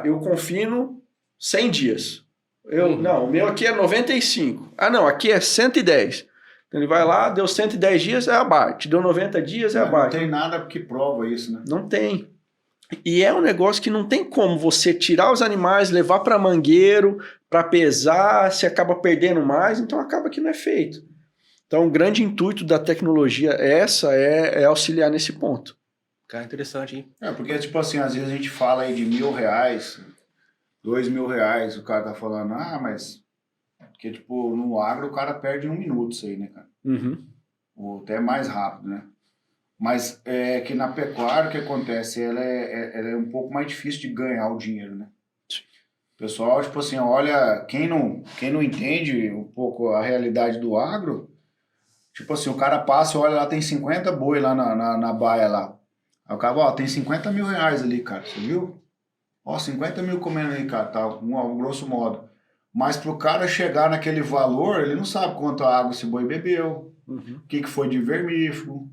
eu confino 100 dias, não, o meu aqui é 95, não, aqui é 110, então ele vai lá, deu 110 dias, é abate, deu 90 dias, é abate. Não tem nada que prova isso, né? Não tem. E é um negócio que não tem como você tirar os animais, levar para mangueiro, para pesar, você acaba perdendo mais, então acaba que não é feito. Então, o grande intuito da tecnologia é auxiliar nesse ponto. Cara, interessante, hein? Porque, tipo assim, às vezes a gente fala aí de R$1.000, R$2.000, o cara tá falando, mas... Porque, tipo, no agro o cara perde 1 minuto isso aí, né, cara? Uhum. Ou até mais rápido, né? Mas é que na pecuária o que acontece, ela é um pouco mais difícil de ganhar o dinheiro, né? pessoal, tipo assim, olha, quem não entende um pouco a realidade do agro, tipo assim, o cara passa e olha lá, tem 50 boi lá na baia lá. Aí o cara, ó, tem 50 mil reais ali, cara, você viu? Ó, 50 mil comendo ali, cara, tá, grosso modo. Mas pro cara chegar naquele valor, ele não sabe quanto água esse boi bebeu, o que foi de vermífugo,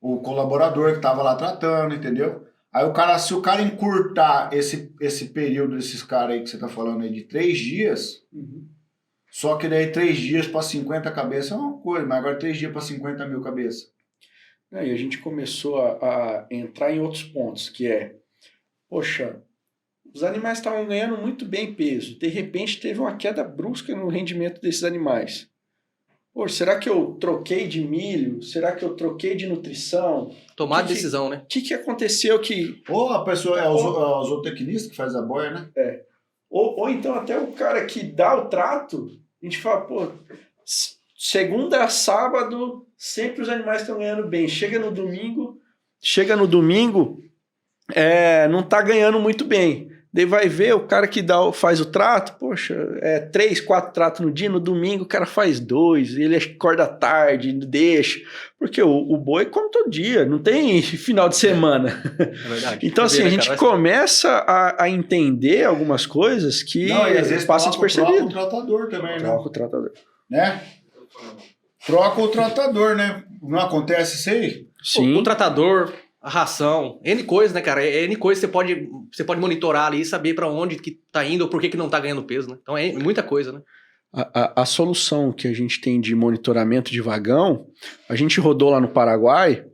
o colaborador que tava lá tratando, entendeu? Aí o cara, se o cara encurtar esse período desses caras aí que você tá falando aí de 3 dias, só que daí 3 dias para 50 cabeças é uma coisa, mas agora 3 dias para 50 mil cabeças. E a gente começou a entrar em outros pontos, que é, poxa, os animais estavam ganhando muito bem peso, de repente teve uma queda brusca no rendimento desses animais. Poxa, será que eu troquei de milho? Será que eu troquei de nutrição? Tomar decisão, né? O que aconteceu que... Ou a pessoa, é o zootecnista que faz a boia, né? É. Ou então até o cara que dá o trato, a gente fala, pô, segunda a sábado, sempre os animais estão ganhando bem. Chega no domingo, não está ganhando muito bem. Daí vai ver o cara que faz o trato, poxa, 3, 4 tratos no dia, no domingo o cara faz 2, ele acorda tarde, deixa, porque o boi come todo dia, não tem final de semana. É verdade. Então assim, a gente começa a entender algumas coisas que às vezes passa despercebido. Troca o tratador também, né? Troca o tratador. Né? Troca o tratador, né? Não acontece isso aí? Sim. O tratador... A ração, N coisas, né, cara? N coisas você pode monitorar ali e saber para onde que tá indo ou por que não tá ganhando peso, né? Então é muita coisa, né? A solução que a gente tem de monitoramento de vagão, a gente rodou lá no Paraguai,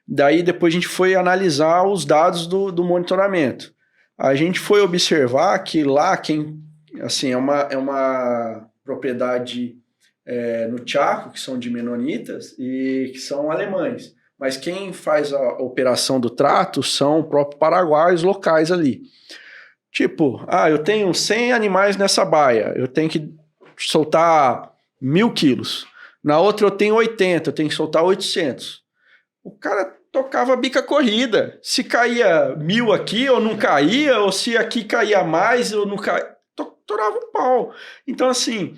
daí depois a gente foi analisar os dados do monitoramento. A gente foi observar que lá, assim, é uma propriedade no Chaco, que são de menonitas e que são alemães. Mas quem faz a operação do trato são próprios paraguaios locais ali. Tipo, eu tenho 100 animais nessa baia, eu tenho que soltar 1.000 quilos. Na outra eu tenho 80, eu tenho que soltar 800. O cara tocava a bica corrida. Se caía 1.000 aqui, ou não caía, ou se aqui caía mais, ou não caía, torava um pau. Então, assim...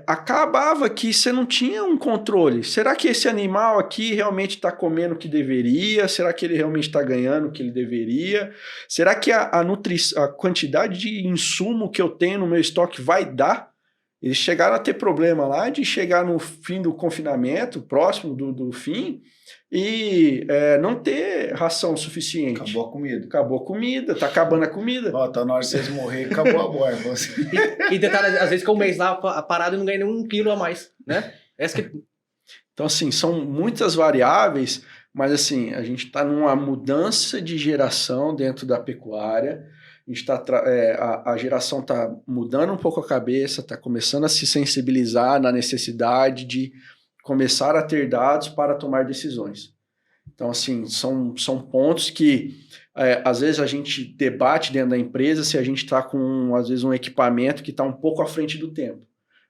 acabava que você não tinha um controle. Será que esse animal aqui realmente está comendo o que deveria? Será que ele realmente está ganhando o que ele deveria? Será que a quantidade de insumo que eu tenho no meu estoque vai dar? Eles chegaram a ter problema lá de chegar no fim do confinamento, próximo do fim, e não ter ração suficiente. Acabou a comida. Acabou a comida, tá acabando a comida. Tá na hora de vocês morrerem, acabou a boia. E detalhe, às vezes fica um mês lá parado e não ganha nem 1 quilo a mais, né? Então, assim, são muitas variáveis, mas assim, a gente está numa mudança de geração dentro da pecuária. A gente a geração está mudando um pouco a cabeça, está começando a se sensibilizar na necessidade de começar a ter dados para tomar decisões. Então, assim, são pontos que, às vezes, a gente debate dentro da empresa se a gente está com, às vezes, um equipamento que está um pouco à frente do tempo.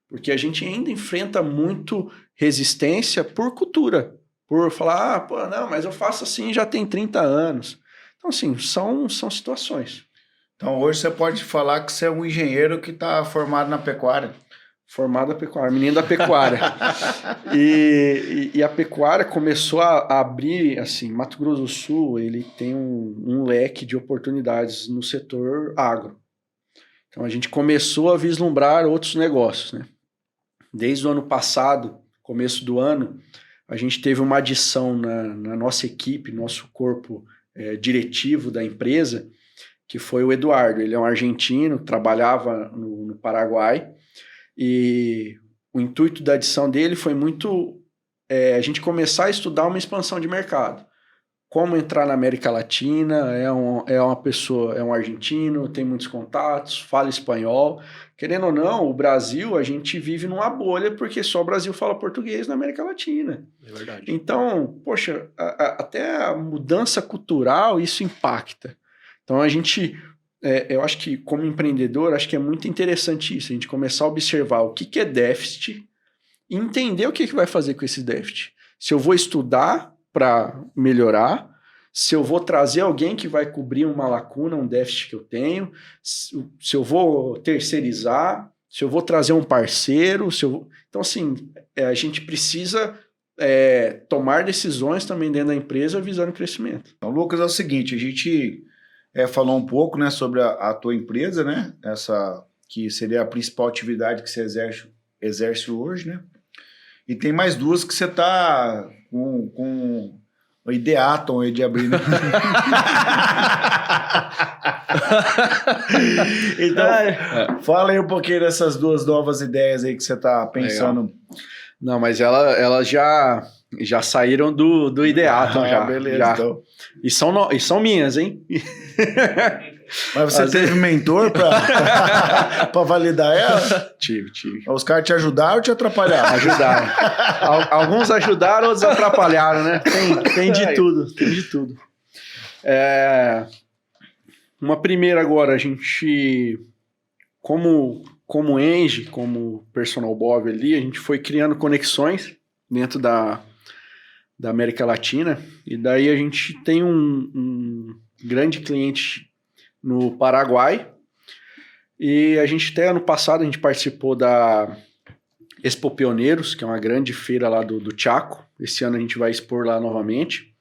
Porque a gente ainda enfrenta muito resistência por cultura. Por falar, não, mas eu faço assim já tem 30 anos. Então, assim, são situações. Então, hoje você pode falar que você é um engenheiro que está formado na pecuária. Formado na pecuária, menino da pecuária. e a pecuária começou a abrir, assim, Mato Grosso do Sul, ele tem um leque de oportunidades no setor agro. Então a gente começou a vislumbrar outros negócios, né? Desde o ano passado, começo do ano, a gente teve uma adição na nossa equipe, nosso corpo diretivo da empresa, que foi o Eduardo. Ele é um argentino, trabalhava no Paraguai, e o intuito da adição dele foi muito a gente começar a estudar uma expansão de mercado. Como entrar na América Latina, uma pessoa, é um argentino, tem muitos contatos, fala espanhol. Querendo ou não, o Brasil, a gente vive numa bolha porque só o Brasil fala português na América Latina. É verdade. Então, poxa, até a mudança cultural, isso impacta. Então a gente... eu acho que como empreendedor, acho que é muito interessante isso, a gente começar a observar o que é déficit e entender o que vai fazer com esse déficit. Se eu vou estudar para melhorar, se eu vou trazer alguém que vai cobrir uma lacuna, um déficit que eu tenho, se eu vou terceirizar, se eu vou trazer um parceiro, Então, assim, a gente precisa tomar decisões também dentro da empresa visando o crescimento. Então, Lucas, é o seguinte, a gente falou um pouco, né, sobre a tua empresa, né, essa que seria a principal atividade que você exerce hoje, né, e tem mais duas que você está com o ideaton aí de abrir, né? Então, fala aí um pouquinho dessas duas novas ideias aí que você está pensando. Legal. Não, mas elas já saíram do ideaton, já. Beleza, já. Então. E são minhas, hein? Mas você teve mentor para validar ela? Tive. Os caras te ajudaram ou te atrapalharam? Ajudaram. Alguns ajudaram, outros atrapalharam, né? Tem de tudo. Uma primeira agora, a gente, como Engie, como Personal Bov ali, a gente foi criando conexões dentro da América Latina, e daí a gente tem um grande cliente no Paraguai, e a gente até ano passado a gente participou da Expo Pioneiros, que é uma grande feira lá do Chaco. Esse ano a gente vai expor lá novamente,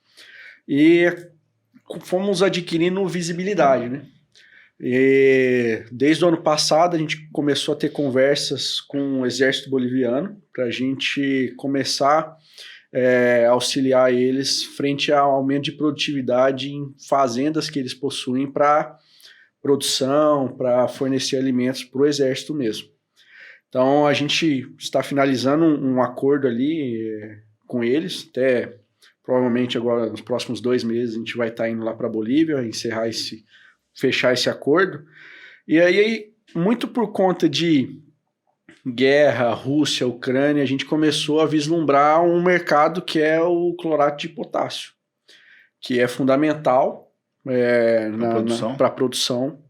e fomos adquirindo visibilidade, né? E desde o ano passado a gente começou a ter conversas com o exército boliviano para a gente começar a auxiliar eles frente ao aumento de produtividade em fazendas que eles possuem para produção, para fornecer alimentos para o exército mesmo. Então a gente está finalizando um acordo ali com eles, até provavelmente agora nos próximos 2 meses a gente vai estar indo lá para a Bolívia, fechar esse acordo. E aí, muito por conta de guerra, Rússia, Ucrânia, a gente começou a vislumbrar um mercado que é o clorato de potássio, que é fundamental para a produção.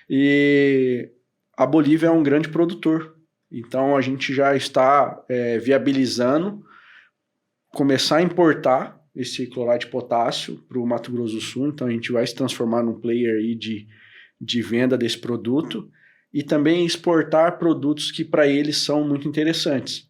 E a Bolívia é um grande produtor. Então, a gente já está viabilizando começar a importar esse clorato de potássio para o Mato Grosso do Sul. Então, a gente vai se transformar num player aí de venda desse produto e também exportar produtos que para eles são muito interessantes,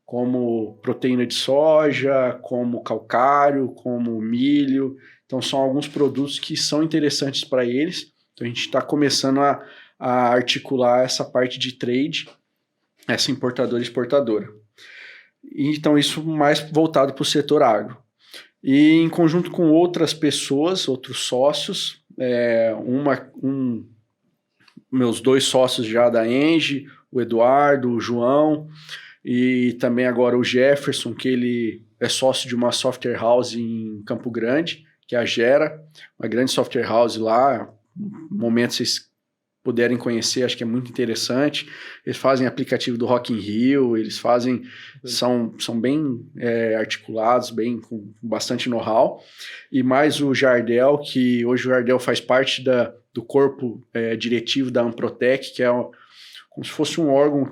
como proteína de soja, como calcário, como milho. Então, são alguns produtos que são interessantes para eles. Então, a gente está começando a articular essa parte de trade, essa importadora e exportadora. Então, isso mais voltado para o setor agro. E em conjunto com outras pessoas, outros sócios, meus 2 sócios já da Engie, o Eduardo, o João, e também agora o Jefferson, que ele é sócio de uma software house em Campo Grande, que é a Gera, uma grande software house lá. Momento vocês puderem conhecer, acho que é muito interessante. Eles fazem aplicativo do Rock in Rio, eles são bem articulados, com bastante know-how. E mais o Jardel, que hoje o Jardel faz parte do corpo diretivo da Amprotec, que é como se fosse um órgão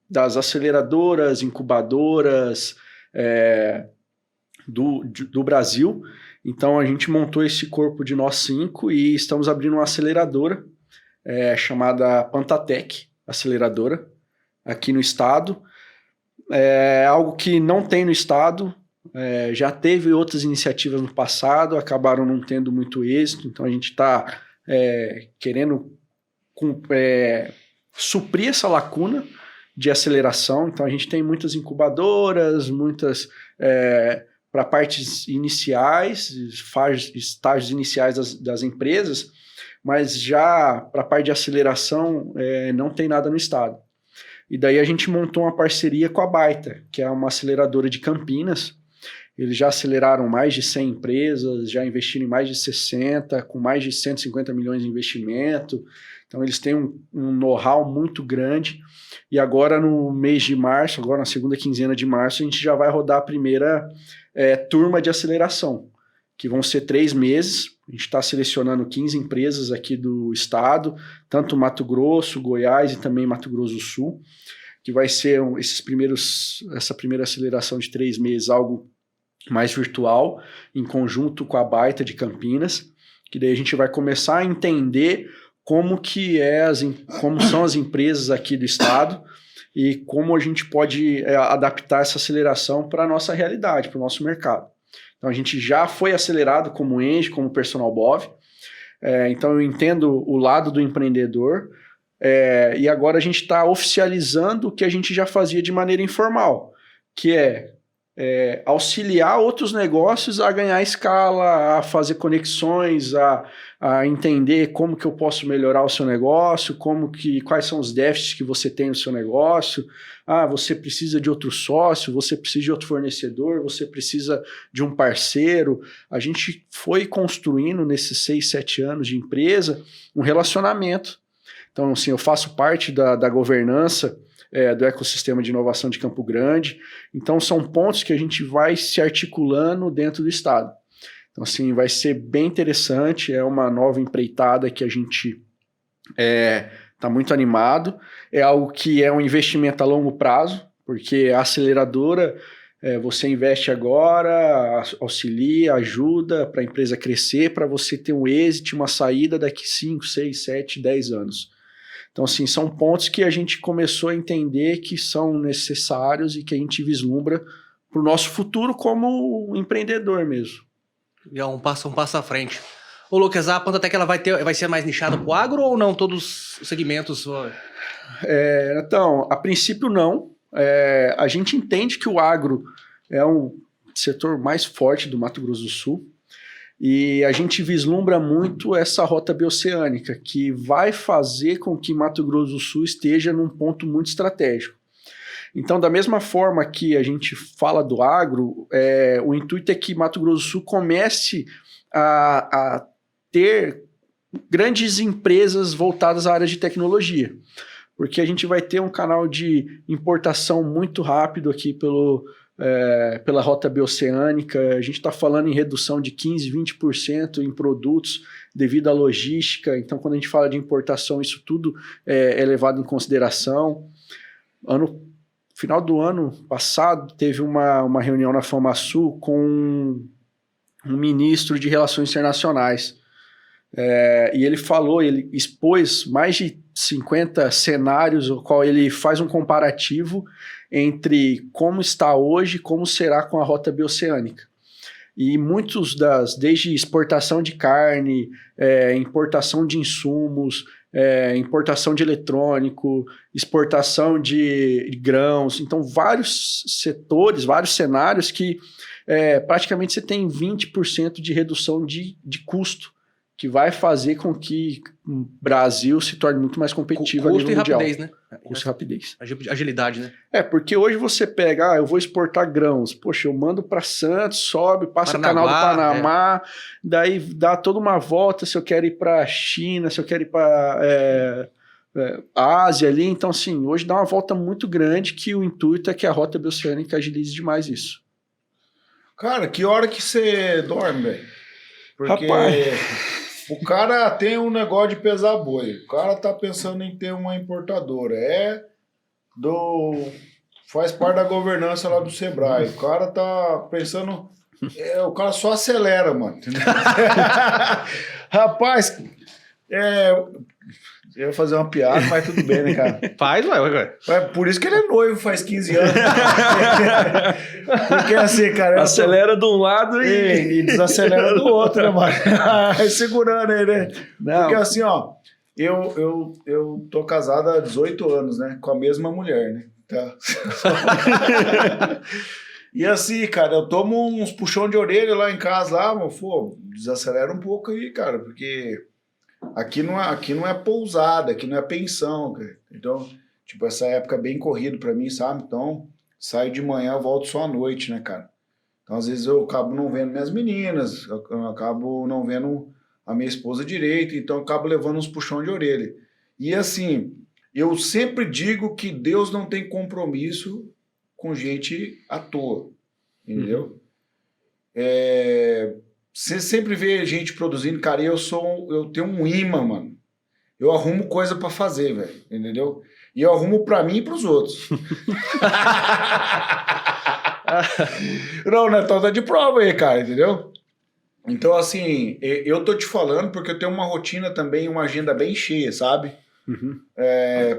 das aceleradoras, incubadoras do Brasil. Então a gente montou esse corpo de nós 5 e estamos abrindo uma aceleradora chamada Pantatec Aceleradora aqui no estado. É algo que não tem no estado, já teve outras iniciativas no passado, acabaram não tendo muito êxito, então a gente está querendo suprir essa lacuna de aceleração. Então a gente tem muitas incubadoras, muitas para partes iniciais, estágios iniciais das empresas, mas já para a parte de aceleração não tem nada no estado. E daí a gente montou uma parceria com a Baita, que é uma aceleradora de Campinas. Eles já aceleraram mais de 100 empresas, já investiram em mais de 60, com mais de 150 milhões de investimento. Então eles têm um know-how muito grande. E agora no mês de março, agora na segunda quinzena de março, a gente já vai rodar a primeira turma de aceleração, que vão ser 3 meses. A gente está selecionando 15 empresas aqui do estado, tanto Mato Grosso, Goiás e também Mato Grosso do Sul, que vai ser essa primeira aceleração de 3 meses, algo mais virtual, em conjunto com a Baita de Campinas, que daí a gente vai começar a entender como são as empresas aqui do estado e como a gente pode adaptar essa aceleração para a nossa realidade, para o nosso mercado. Então a gente já foi acelerado como Engie, como Personal Bov, então eu entendo o lado do empreendedor, e agora a gente está oficializando o que a gente já fazia de maneira informal, que é auxiliar outros negócios a ganhar escala, a fazer conexões, a entender como que eu posso melhorar o seu negócio, quais são os déficits que você tem no seu negócio. Você precisa de outro sócio, você precisa de outro fornecedor, você precisa de um parceiro. A gente foi construindo nesses 6, 7 anos de empresa um relacionamento. Então, assim, eu faço parte da governança do ecossistema de inovação de Campo Grande. Então, são pontos que a gente vai se articulando dentro do estado. Então, assim, vai ser bem interessante, é uma nova empreitada que a gente está muito animado, é algo que é um investimento a longo prazo, porque a aceleradora, você investe agora, auxilia, ajuda para a empresa crescer, para você ter um êxito, uma saída daqui 5, 6, 7, 10 anos. Então, assim, são pontos que a gente começou a entender que são necessários e que a gente vislumbra para o nosso futuro como empreendedor mesmo. E um passo à frente. Ô, Lucas, a Pantotec vai ser mais nichada para o agro ou não? Todos os segmentos? Então, a princípio não. A gente entende que o agro é um setor mais forte do Mato Grosso do Sul. E a gente vislumbra muito essa rota bioceânica, que vai fazer com que Mato Grosso do Sul esteja num ponto muito estratégico. Então, da mesma forma que a gente fala do agro, o intuito é que Mato Grosso do Sul comece a ter grandes empresas voltadas à área de tecnologia, porque a gente vai ter um canal de importação muito rápido aqui pela rota bioceânica. A gente está falando em redução de 15%, 20% em produtos devido à logística. Então, quando a gente fala de importação, isso tudo é levado em consideração. Final do ano passado, teve uma reunião na FamaSul com um ministro de Relações Internacionais. E ele expôs mais de 50 cenários, o qual ele faz um comparativo entre como está hoje e como será com a rota bioceânica. E desde exportação de carne, importação de insumos, importação de eletrônico, exportação de grãos, então vários setores, vários cenários que praticamente você tem 20% de redução de custo, que vai fazer com que o Brasil se torne muito mais competitivo a nível mundial. Custo e rapidez, né? Custo e rapidez. Agilidade, né? Porque hoje você pega, eu vou exportar grãos, poxa, eu mando para Santos, sobe, passa o canal do Panamá, daí dá toda uma volta se eu quero ir para China, se eu quero ir para Ásia ali. Então, assim, hoje dá uma volta muito grande que o intuito é que a rota bioceânica agilize demais isso. Cara, que hora que você dorme, velho? Porque... Rapaz... O cara tem um negócio de pesar boi. O cara tá pensando em ter uma importadora. Faz parte da governança lá do Sebrae. O cara tá pensando... o cara só acelera, mano. Rapaz, eu ia fazer uma piada, mas tudo bem, né, cara? Faz, ué. Por isso que ele é noivo, faz 15 anos. Porque assim, cara... Acelera de um lado e desacelera do outro, né, mano? Segurando aí, né? Não. Porque assim, ó, eu tô casado há 18 anos, né? Com a mesma mulher, né? Tá. E assim, cara, eu tomo uns puxão de orelha lá em casa, lá, mano, desacelera um pouco aí, cara, porque... Aqui não é pousada, aqui não é pensão, cara. Então, tipo, essa época é bem corrido pra mim, sabe? Então, saio de manhã, volto só à noite, né, cara? Então, às vezes eu acabo não vendo minhas meninas, eu acabo não vendo a minha esposa direito, então eu acabo levando uns puxão de orelha. E assim, eu sempre digo que Deus não tem compromisso com gente à toa, entendeu? Você sempre vê gente produzindo, cara, eu tenho um imã, mano. Eu arrumo coisa pra fazer, velho, entendeu? E eu arrumo pra mim e pros outros. Não, Netão tá de prova aí, cara, entendeu? Então, assim, eu tô te falando porque eu tenho uma rotina também, uma agenda bem cheia, sabe? Uhum.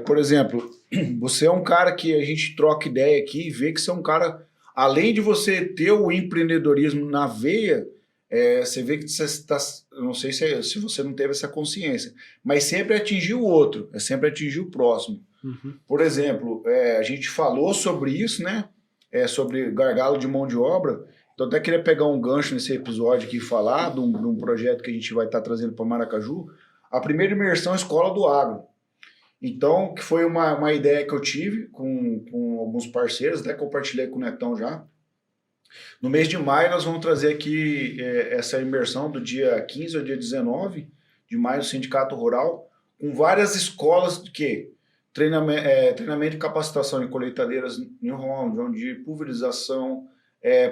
Por exemplo, você é um cara que a gente troca ideia aqui e vê que você é um cara, além de você ter o empreendedorismo na veia, você vê que você está, não sei se você não teve essa consciência, mas sempre atingir o outro, é sempre atingir o próximo. Uhum. Por exemplo, a gente falou sobre isso, né? Sobre gargalo de mão de obra. Então, até queria pegar um gancho nesse episódio aqui e falar de um projeto que a gente vai estar trazendo para Maracaju. A primeira imersão Escola do Agro. Então, que foi uma ideia que eu tive com alguns parceiros, até compartilhei com o Netão já. No mês de maio, nós vamos trazer aqui essa imersão do dia 15 ao dia 19 de maio no Sindicato Rural, com várias escolas de treinamento e capacitação em colheitadeiras New Holland, onde pulverização,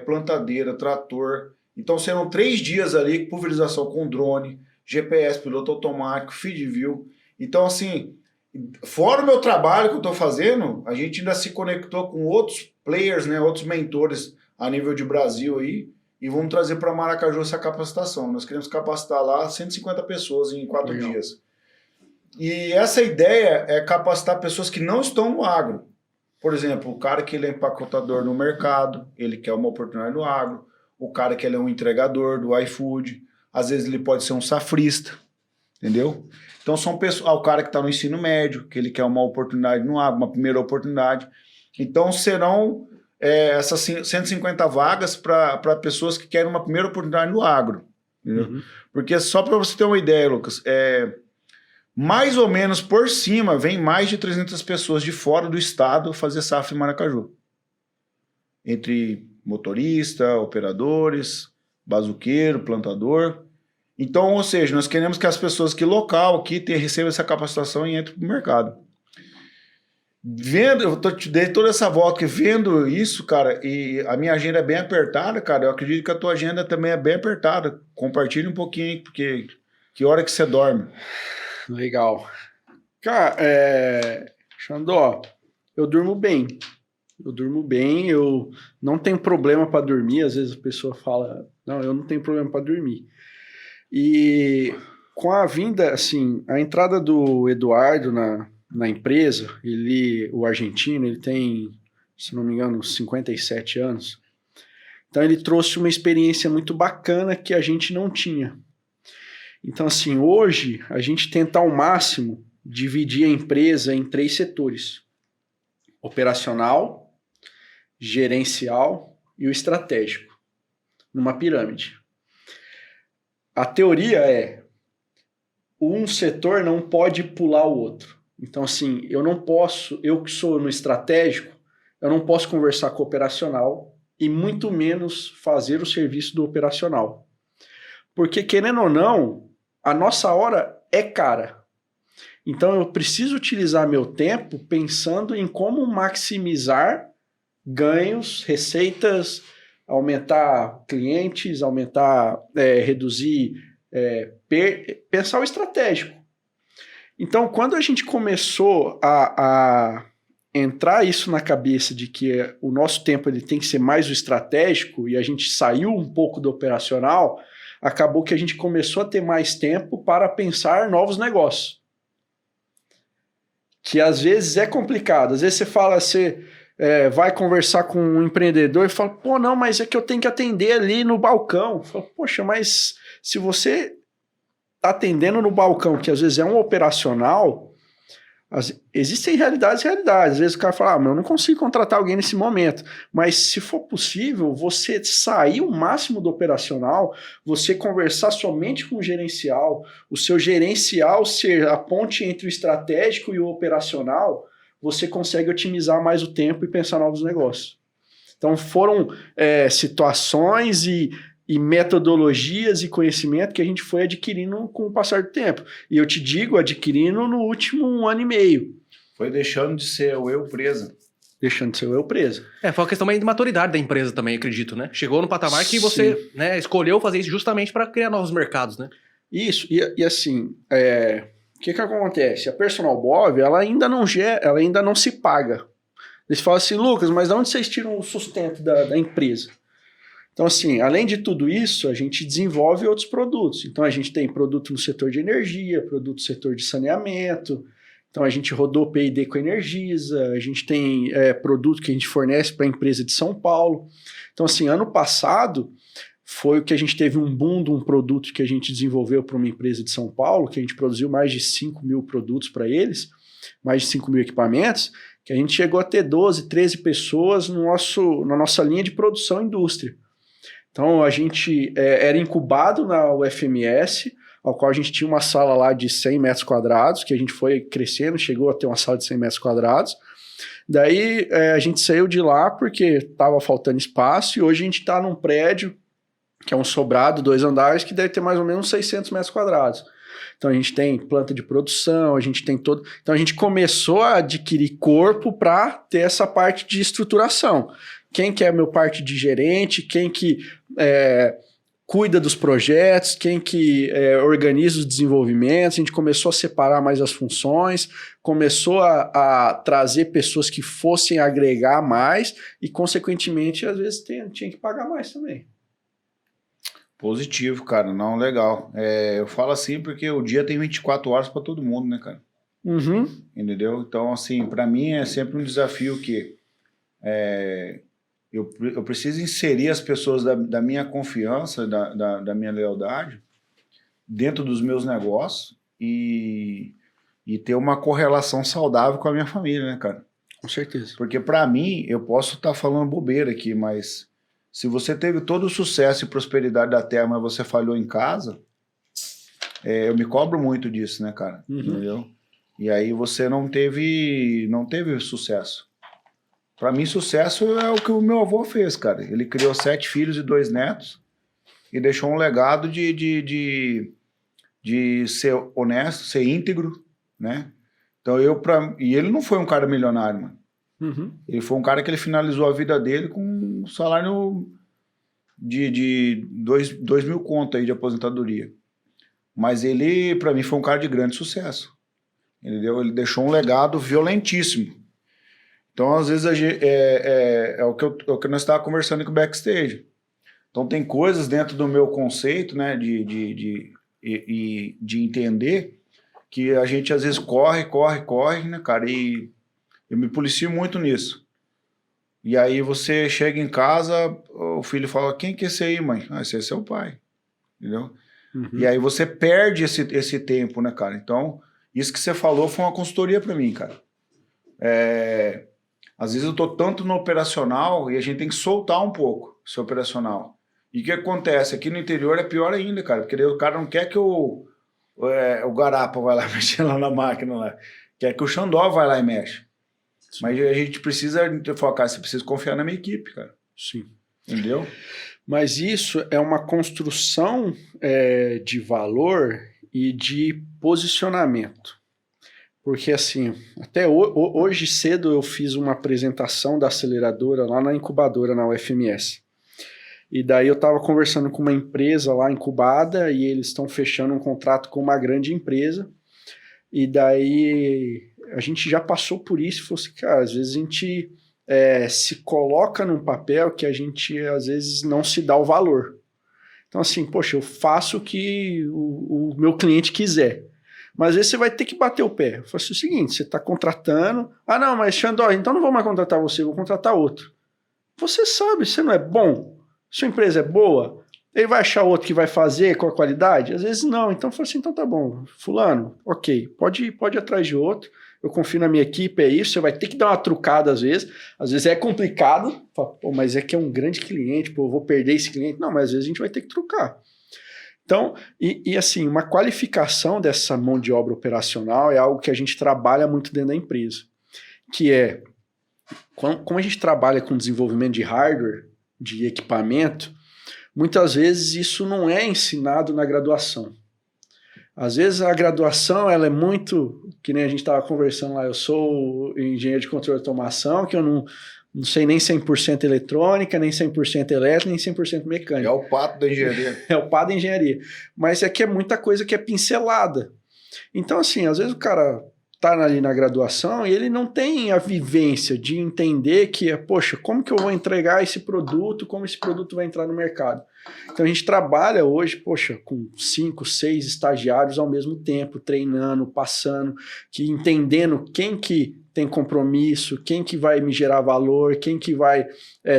plantadeira, trator. Então serão 3 dias ali, pulverização com drone, GPS, piloto automático, feed view. Então, assim, fora o meu trabalho que eu estou fazendo, a gente ainda se conectou com outros players, né, outros mentores a nível de Brasil aí, e vamos trazer para Maracaju essa capacitação. Nós queremos capacitar lá 150 pessoas em 4 dias. E essa ideia é capacitar pessoas que não estão no agro. Por exemplo, o cara que ele é empacotador no mercado, ele quer uma oportunidade no agro. O cara que ele é um entregador do iFood. Às vezes ele pode ser um safrista, entendeu? Então são pessoas, o cara que está no ensino médio, que ele quer uma oportunidade no agro, uma primeira oportunidade. Então serão essas 150 vagas para pessoas que querem uma primeira oportunidade no agro. Entendeu? Uhum. Porque só para você ter uma ideia, Lucas, mais ou menos por cima, vem mais de 300 pessoas de fora do estado fazer safra em Maracaju. Entre motorista, operadores, bazuqueiro, plantador. Então, ou seja, nós queremos que as pessoas que local aqui recebam essa capacitação e entrem para o mercado. Eu te dei toda essa volta, vendo isso, cara, e a minha agenda é bem apertada, cara, eu acredito que a tua agenda também é bem apertada. Compartilha um pouquinho, porque que hora que você dorme? Legal. Cara, Xandó, eu durmo bem. Eu não tenho problema para dormir. Às vezes a pessoa fala, não, eu não tenho problema para dormir. E com a vinda, assim, a entrada do Eduardo na empresa, o argentino, ele tem, se não me engano, 57 anos. Então ele trouxe uma experiência muito bacana que a gente não tinha. Então, assim, hoje a gente tenta ao máximo dividir a empresa em 3 setores: operacional, gerencial e o estratégico, numa pirâmide. A teoria é: um setor não pode pular o outro. Então, assim, eu que sou no estratégico, eu não posso conversar com o operacional e muito menos fazer o serviço do operacional. Porque, querendo ou não, a nossa hora é cara. Então, eu preciso utilizar meu tempo pensando em como maximizar ganhos, receitas, aumentar clientes, reduzir, pensar o estratégico. Então, quando a gente começou a entrar isso na cabeça de que o nosso tempo ele tem que ser mais o estratégico e a gente saiu um pouco do operacional, acabou que a gente começou a ter mais tempo para pensar novos negócios. Que às vezes é complicado. Às vezes você fala, vai conversar com um empreendedor e fala, pô, não, mas é que eu tenho que atender ali no balcão. Fala, poxa, mas se você está atendendo no balcão, que às vezes é um operacional, existem realidades. Às vezes o cara fala, eu não consigo contratar alguém nesse momento. Mas se for possível, você sair o máximo do operacional, você conversar somente com o gerencial, o seu gerencial ser a ponte entre o estratégico e o operacional, você consegue otimizar mais o tempo e pensar novos negócios. Então foram situações e metodologias e conhecimento que a gente foi adquirindo com o passar do tempo. E eu te digo, adquirindo no último 1 ano e meio. Foi deixando de ser o eu presa. Deixando de ser o eu presa. Foi uma questão de maturidade da empresa também, acredito, né? Chegou no patamar que você, né, escolheu fazer isso justamente para criar novos mercados, né? Isso, e assim, o que acontece? A Personal Bov, ela ainda não se paga. Eles falam assim, Lucas, mas de onde vocês tiram o sustento da empresa? Então, assim, além de tudo isso, a gente desenvolve outros produtos. Então, a gente tem produto no setor de energia, produto no setor de saneamento. Então, a gente rodou P&D com a Energisa, a gente tem produto que a gente fornece para a empresa de São Paulo. Então, assim, ano passado foi o que a gente teve um boom de um produto que a gente desenvolveu para uma empresa de São Paulo, que a gente produziu mais de 5 mil produtos para eles, mais de 5 mil equipamentos, que a gente chegou a ter 12, 13 pessoas na nossa linha de produção indústria. Então, a gente era incubado na UFMS, ao qual a gente tinha uma sala lá de 100 metros quadrados, que a gente foi crescendo, chegou a ter uma sala de 100 metros quadrados. Daí, a gente saiu de lá porque estava faltando espaço, e hoje a gente está num prédio, que é um sobrado, 2 andares, que deve ter mais ou menos 600 metros quadrados. Então, a gente tem planta de produção, a gente tem todo... Então, a gente começou a adquirir corpo para ter essa parte de estruturação. Quem que é a meu parte de gerente, quem que cuida dos projetos, quem que organiza os desenvolvimentos, a gente começou a separar mais as funções, começou a trazer pessoas que fossem agregar mais e, consequentemente, às vezes tinha que pagar mais também. Positivo, cara, não, legal. Eu falo assim porque o dia tem 24 horas para todo mundo, né, cara? Uhum. Entendeu? Então, assim, para mim é sempre um desafio que eu preciso inserir as pessoas da minha confiança, da minha lealdade dentro dos meus negócios e ter uma correlação saudável com a minha família, né, cara? Com certeza. Porque para mim, eu posso estar falando bobeira aqui, mas se você teve todo o sucesso e prosperidade da terra, mas você falhou em casa, eu me cobro muito disso, né, cara? Uhum. Entendeu? E aí você não teve sucesso. Para mim, sucesso é o que o meu avô fez, cara. Ele criou 7 filhos e 2 netos e deixou um legado de ser honesto, ser íntegro, né? Então e ele não foi um cara milionário, mano. Uhum. Ele foi um cara que ele finalizou a vida dele com um salário de 2 mil conto aí de aposentadoria. Mas ele, para mim, foi um cara de grande sucesso. Entendeu? Ele deixou um legado violentíssimo. Então, às vezes, é o que nós estávamos conversando aqui no backstage. Então, tem coisas dentro do meu conceito, né, de entender que a gente, às vezes, corre, né, cara, e eu me policio muito nisso. E aí você chega em casa, o filho fala, quem que é esse aí, mãe? Esse é seu pai, entendeu? Uhum. E aí você perde esse tempo, né, cara? Então, isso que você falou foi uma consultoria para mim, cara. Às vezes eu tô tanto no operacional e a gente tem que soltar um pouco esse operacional. E o que acontece? Aqui no interior é pior ainda, cara, porque o cara não quer que o garapa vai lá mexer lá na máquina, lá. Quer que o Xandó vai lá e mexe. Sim. Mas a gente precisa focar, você precisa confiar na minha equipe, cara. Sim. Entendeu? Mas isso é uma construção de valor e de posicionamento. Porque, assim, até hoje cedo eu fiz uma apresentação da aceleradora lá na incubadora, na UFMS. E daí eu estava conversando com uma empresa lá incubada e eles estão fechando um contrato com uma grande empresa. E daí a gente já passou por isso e falou assim, cara, às vezes a gente se coloca num papel que a gente às vezes não se dá o valor. Então assim, poxa, eu faço o que o meu cliente quiser. Mas às vezes você vai ter que bater o pé. Eu falo assim, o seguinte, você está contratando... Ah não, mas Xandó, então não vou mais contratar você, vou contratar outro. Você sabe, você não é bom? Sua empresa é boa? Ele vai achar outro que vai fazer com a qualidade? Às vezes não. Então, eu falo assim, então tá bom. Fulano, ok, pode ir atrás de outro. Eu confio na minha equipe, é isso. Você vai ter que dar uma trucada às vezes. Às vezes é complicado. Fala, pô, mas é que é um grande cliente, pô, eu vou perder esse cliente. Não, mas às vezes a gente vai ter que trucar. Então, e assim, uma qualificação dessa mão de obra operacional é algo que a gente trabalha muito dentro da empresa. Que é, como a gente trabalha com desenvolvimento de hardware, de equipamento, muitas vezes isso não é ensinado na graduação. Às vezes a graduação ela é muito, que nem a gente estava conversando lá, eu sou engenheiro de controle de automação, que eu não sei nem 100% eletrônica, nem 100% elétrica, nem 100% mecânica. É o pato da engenharia. É o pato da engenharia. Mas é que é muita coisa que é pincelada. Então assim, às vezes o cara tá ali na graduação e ele não tem a vivência de entender que, poxa, como que eu vou entregar esse produto, como esse produto vai entrar no mercado. Então a gente trabalha hoje, poxa, com 5, 6 estagiários ao mesmo tempo, treinando, passando, entendendo quem que tem compromisso, quem que vai me gerar valor, quem que vai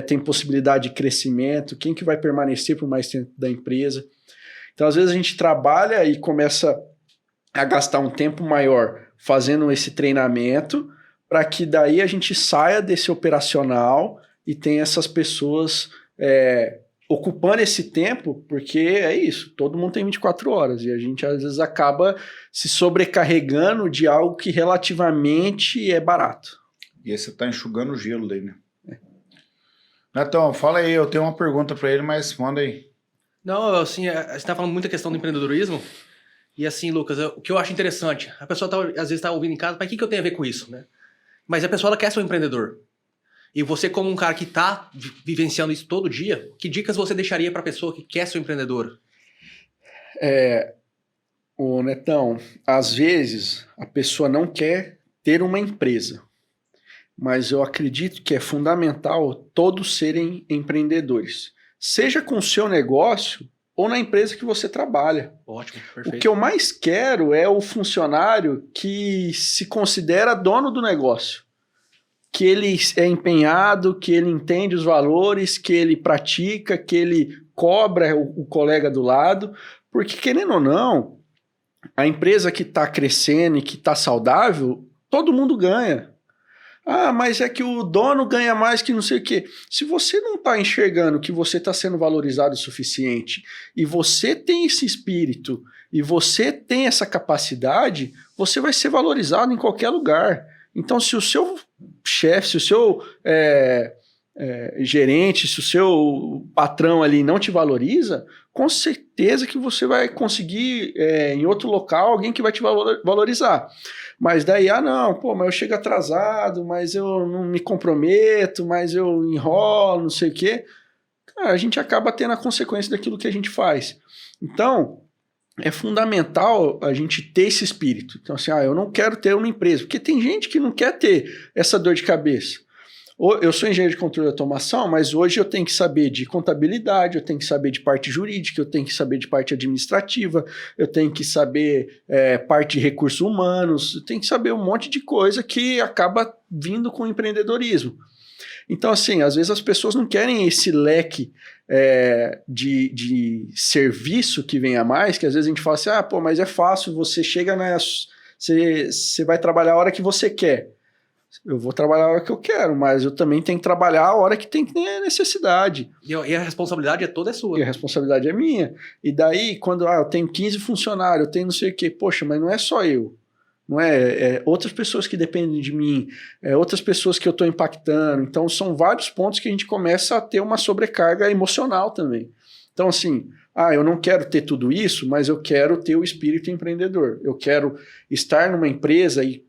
tem possibilidade de crescimento, quem que vai permanecer por mais tempo da empresa. Então às vezes a gente trabalha e começa a gastar um tempo maior fazendo esse treinamento para que daí a gente saia desse operacional e tenha essas pessoas ocupando esse tempo, porque é isso, todo mundo tem 24 horas e a gente às vezes acaba se sobrecarregando de algo que relativamente é barato. E aí você está enxugando o gelo daí, né? Netão, fala aí, eu tenho uma pergunta para ele, mas manda aí. Não, assim, você está falando muita questão do empreendedorismo. E assim, Lucas, o que eu acho interessante, a pessoa às vezes está ouvindo em casa, mas o que eu tenho a ver com isso, né? Mas a pessoa ela quer ser um empreendedor. E você, como um cara que está vivenciando isso todo dia, que dicas você deixaria para a pessoa que quer ser um empreendedor? Ô Netão, às vezes a pessoa não quer ter uma empresa, mas eu acredito que é fundamental todos serem empreendedores. Seja com o seu negócio ou na empresa que você trabalha. Ótimo, perfeito. O que eu mais quero é o funcionário que se considera dono do negócio, que ele é empenhado, que ele entende os valores, que ele pratica, que ele cobra o colega do lado, porque querendo ou não, a empresa que está crescendo e que está saudável, todo mundo ganha. Ah, mas é que o dono ganha mais que não sei o quê. Se você não está enxergando que você está sendo valorizado o suficiente e você tem esse espírito e você tem essa capacidade, você vai ser valorizado em qualquer lugar. Então, se o seu chefe, se o seu gerente, se o seu patrão ali não te valoriza, com certeza que você vai conseguir em outro local alguém que vai te valorizar. Mas daí, mas eu chego atrasado, mas eu não me comprometo, mas eu enrolo, não sei o quê. Cara, a gente acaba tendo a consequência daquilo que a gente faz. Então, é fundamental a gente ter esse espírito. Então, assim, eu não quero ter uma empresa, porque tem gente que não quer ter essa dor de cabeça. Eu sou engenheiro de controle de automação, mas hoje eu tenho que saber de contabilidade, eu tenho que saber de parte jurídica, eu tenho que saber de parte administrativa, eu tenho que saber parte de recursos humanos, eu tenho que saber um monte de coisa que acaba vindo com o empreendedorismo. Então, assim, às vezes as pessoas não querem esse leque de serviço que vem a mais, que às vezes a gente fala assim, mas é fácil, você chega você vai trabalhar a hora que você quer. Eu vou trabalhar a hora que eu quero, mas eu também tenho que trabalhar a hora que tem necessidade. E a responsabilidade toda é sua. E a responsabilidade é minha. E daí, quando eu tenho 15 funcionários, eu tenho não sei o quê, poxa, mas não é só eu. Não é outras pessoas que dependem de mim, outras pessoas que eu estou impactando. Então, são vários pontos que a gente começa a ter uma sobrecarga emocional também. Então, assim, eu não quero ter tudo isso, mas eu quero ter o espírito empreendedor. Eu quero estar numa empresa e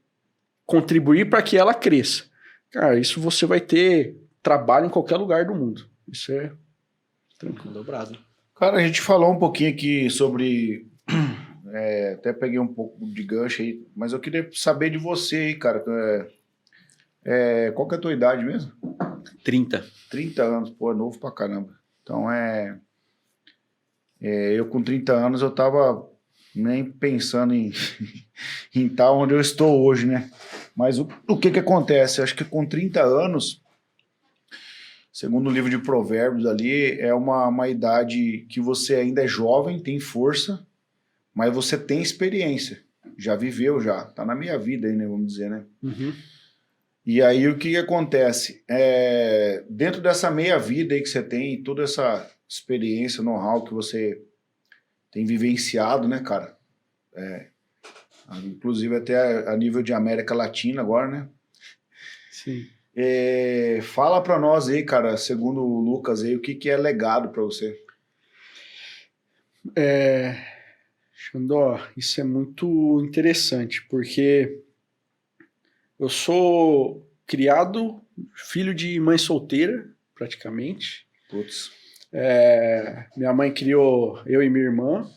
contribuir para que ela cresça. Cara, isso você vai ter trabalho em qualquer lugar do mundo. Isso é tranquilo. Dobrado. Cara, a gente falou um pouquinho aqui sobre... até peguei um pouco de gancho aí, mas eu queria saber de você aí, cara. Qual que é a tua idade mesmo? 30. 30 anos, pô, é novo pra caramba. Então, eu com 30 anos, eu tava nem pensando em estar onde eu estou hoje, né? Mas o que acontece? Acho que com 30 anos, segundo o livro de Provérbios ali, é uma idade que você ainda é jovem, tem força, mas você tem experiência. Já viveu, tá na minha vida aí, né? Vamos dizer, né? Uhum. E aí o que acontece? Dentro dessa meia vida aí que você tem, toda essa experiência, know-how que você tem vivenciado, né, cara? Inclusive até a nível de América Latina agora, né? Sim. Fala pra nós aí, cara, segundo o Lucas aí, o que é legado pra você? Xandó, isso é muito interessante, porque eu sou criado, filho de mãe solteira, praticamente. Putz. Minha mãe criou eu e minha irmã,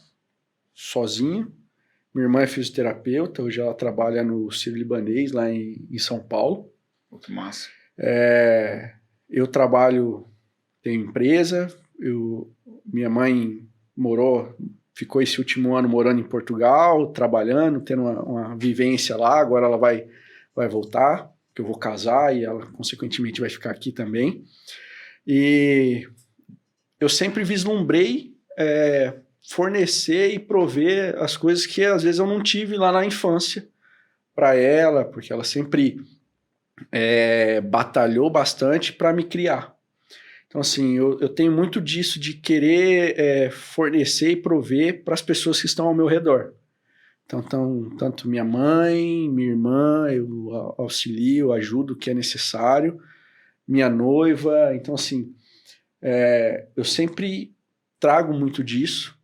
sozinho. Minha irmã é fisioterapeuta, hoje ela trabalha no Sírio-Libanês, lá em São Paulo. Que massa. Eu trabalho, tenho empresa, minha mãe ficou esse último ano morando em Portugal, trabalhando, tendo uma vivência lá, agora ela vai voltar, que eu vou casar e ela, consequentemente, vai ficar aqui também. E eu sempre vislumbrei fornecer e prover as coisas que, às vezes, eu não tive lá na infância para ela, porque ela sempre batalhou bastante para me criar. Então, assim, eu tenho muito disso de querer fornecer e prover para as pessoas que estão ao meu redor. Então, tanto minha mãe, minha irmã, eu auxilio, ajudo o que é necessário, minha noiva. Então, assim, eu sempre trago muito disso.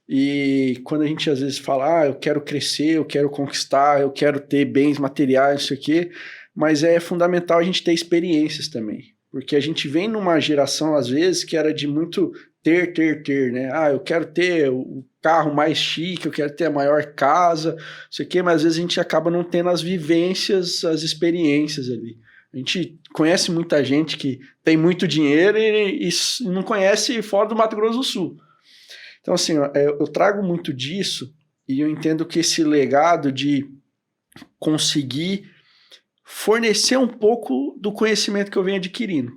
E quando a gente às vezes fala, eu quero crescer, eu quero conquistar, eu quero ter bens materiais, isso aqui, mas é fundamental a gente ter experiências também. Porque a gente vem numa geração, às vezes, que era de muito ter, né? Eu quero ter o carro mais chique, eu quero ter a maior casa, isso aqui, mas às vezes a gente acaba não tendo as vivências, as experiências ali. A gente conhece muita gente que tem muito dinheiro e não conhece fora do Mato Grosso do Sul. Então, assim, eu trago muito disso e eu entendo que esse legado de conseguir fornecer um pouco do conhecimento que eu venho adquirindo.